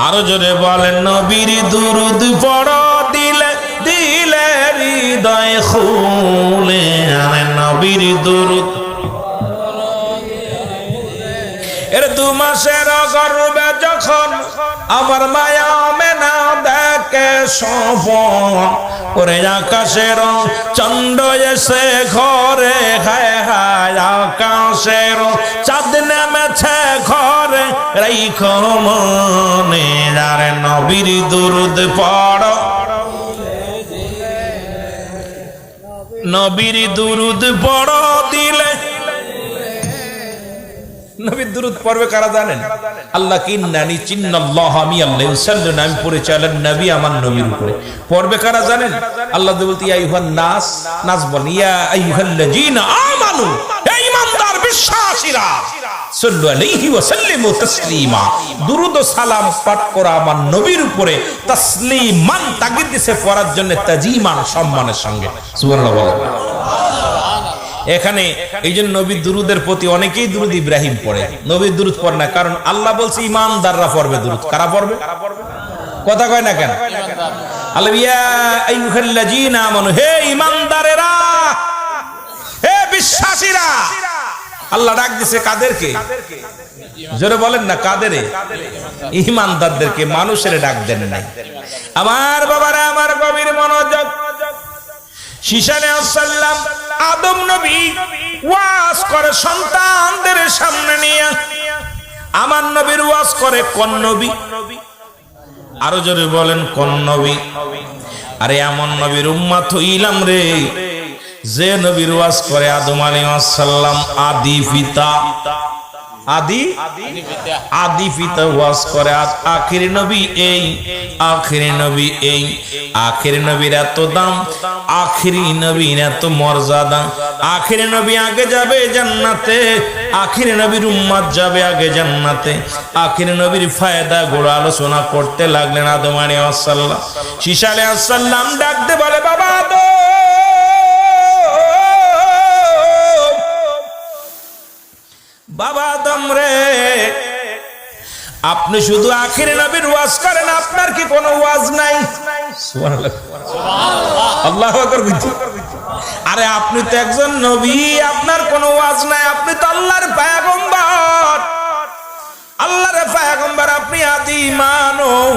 আরো জোরে বলেন নবীর দরুদ পড়ো দিলে দিলে হৃদয় খুলে। আর নবীর দরুদ এর 2 মাসের গর্ভে যখন আমার মায়া মেনা দেখে স্বপন, ওরে আকাশের চন্দ্র এসে ঘরে, হায় হায় আকাশের চাঁদ নেমেছে ঘরে, রাইখো মনে যারে নবীর দুরুদ পড়ো, নবীর দুরুদ পড়ো দিলে। নবীর দুরুদ পড়বে কারা জানেন? আল্লাহ কিন্নানি চিন্নাল্লাহ, আমি আল্লাহ সাল্লাল্লাহু আমি পড়ে চালেন নবী আমার নবীর উপরে। পড়বে কারা জানেন? আল্লাহ বলতে ইয়া আইয়ুহান নাস, নাস বলেন ইয়া আইয়ুহাল্লাযীনা আমানু, হে ঈমানদার বিশ্বাসীরা, সাল্লু আলাইহি ওয়া সাল্লিমু তাসলিমা, দুরুদ ও সালাম পাঠ করা আমার নবীর উপরে, তাসলিমান তাগিদ দিয়েছে পড়ার জন্য, তাজিমান সম্মানের সঙ্গে। সুবহানাল্লাহ। এখানে এই জন্য নবীর দুরুদের প্রতি অনেকেই দুরুদ ইব্রাহিম পড়ে, নবীর দুরুদ পড়ে না, কারণ আল্লাহ বলছে ঈমানদাররা পড়বে দুরুদ। কারা পড়বে? কথা কয় না কেন? আল্লাহ ইয়া আইয়ুহাল্লাযীনা আমানু, হে ঈমানদারেরা, হে বিশ্বাসীরা। আল্লাহ ডাক দিছে কাদেরকে? জোরে বলেন না, কাদেরে? ঈমানদারদেরকে, মানুষের ডাক দেন নাই। আমার বাবারা, আমার গভীর মনোযোগ। ঈসা আলাইহিস সালাম আদম নবী ওয়াজ করে সন্তানদের সামনে নিয়ে। আমার নবীর ওয়াজ করে কোন নবী? আরো জোরে বলেন কোন নবী? আরে এমন নবীর উম্মত হইলাম রে, যে নবীর ওয়াজ করে আদম আলাইহিস সালাম আদি পিতা, আদি পিতা ওয়াজ করে। আখির নবী এই, আখির নবী এই, আখির নবীর এত দাম, আখিরি নবীর এত মর্যাদা। আখির নবী আগে যাবে জান্নাতে, আখির নবীর উম্মত যাবে আগে জান্নাতে। আখির নবীর ফায়দা গুলো আলোচনা করতে লাগলেন আদম আলাইহিস সালাম। ঈসা আলাইহিস সালাম ডাকতে বলে, বাবা আদম, বাবা আদম রে, আপনি শুধু আখির নবীর ওয়াজ করেন, আপনার কি কোনো ওয়াজ নাই? সুবহানাল্লাহ, আল্লাহু আকবার। আরে আপনি তো একজন নবী, আপনার কোনো ওয়াজ নাই, আপনি তো আল্লাহর পয়গম্বর, আল্লাহর পয়গম্বর, আপনি আদি মানব।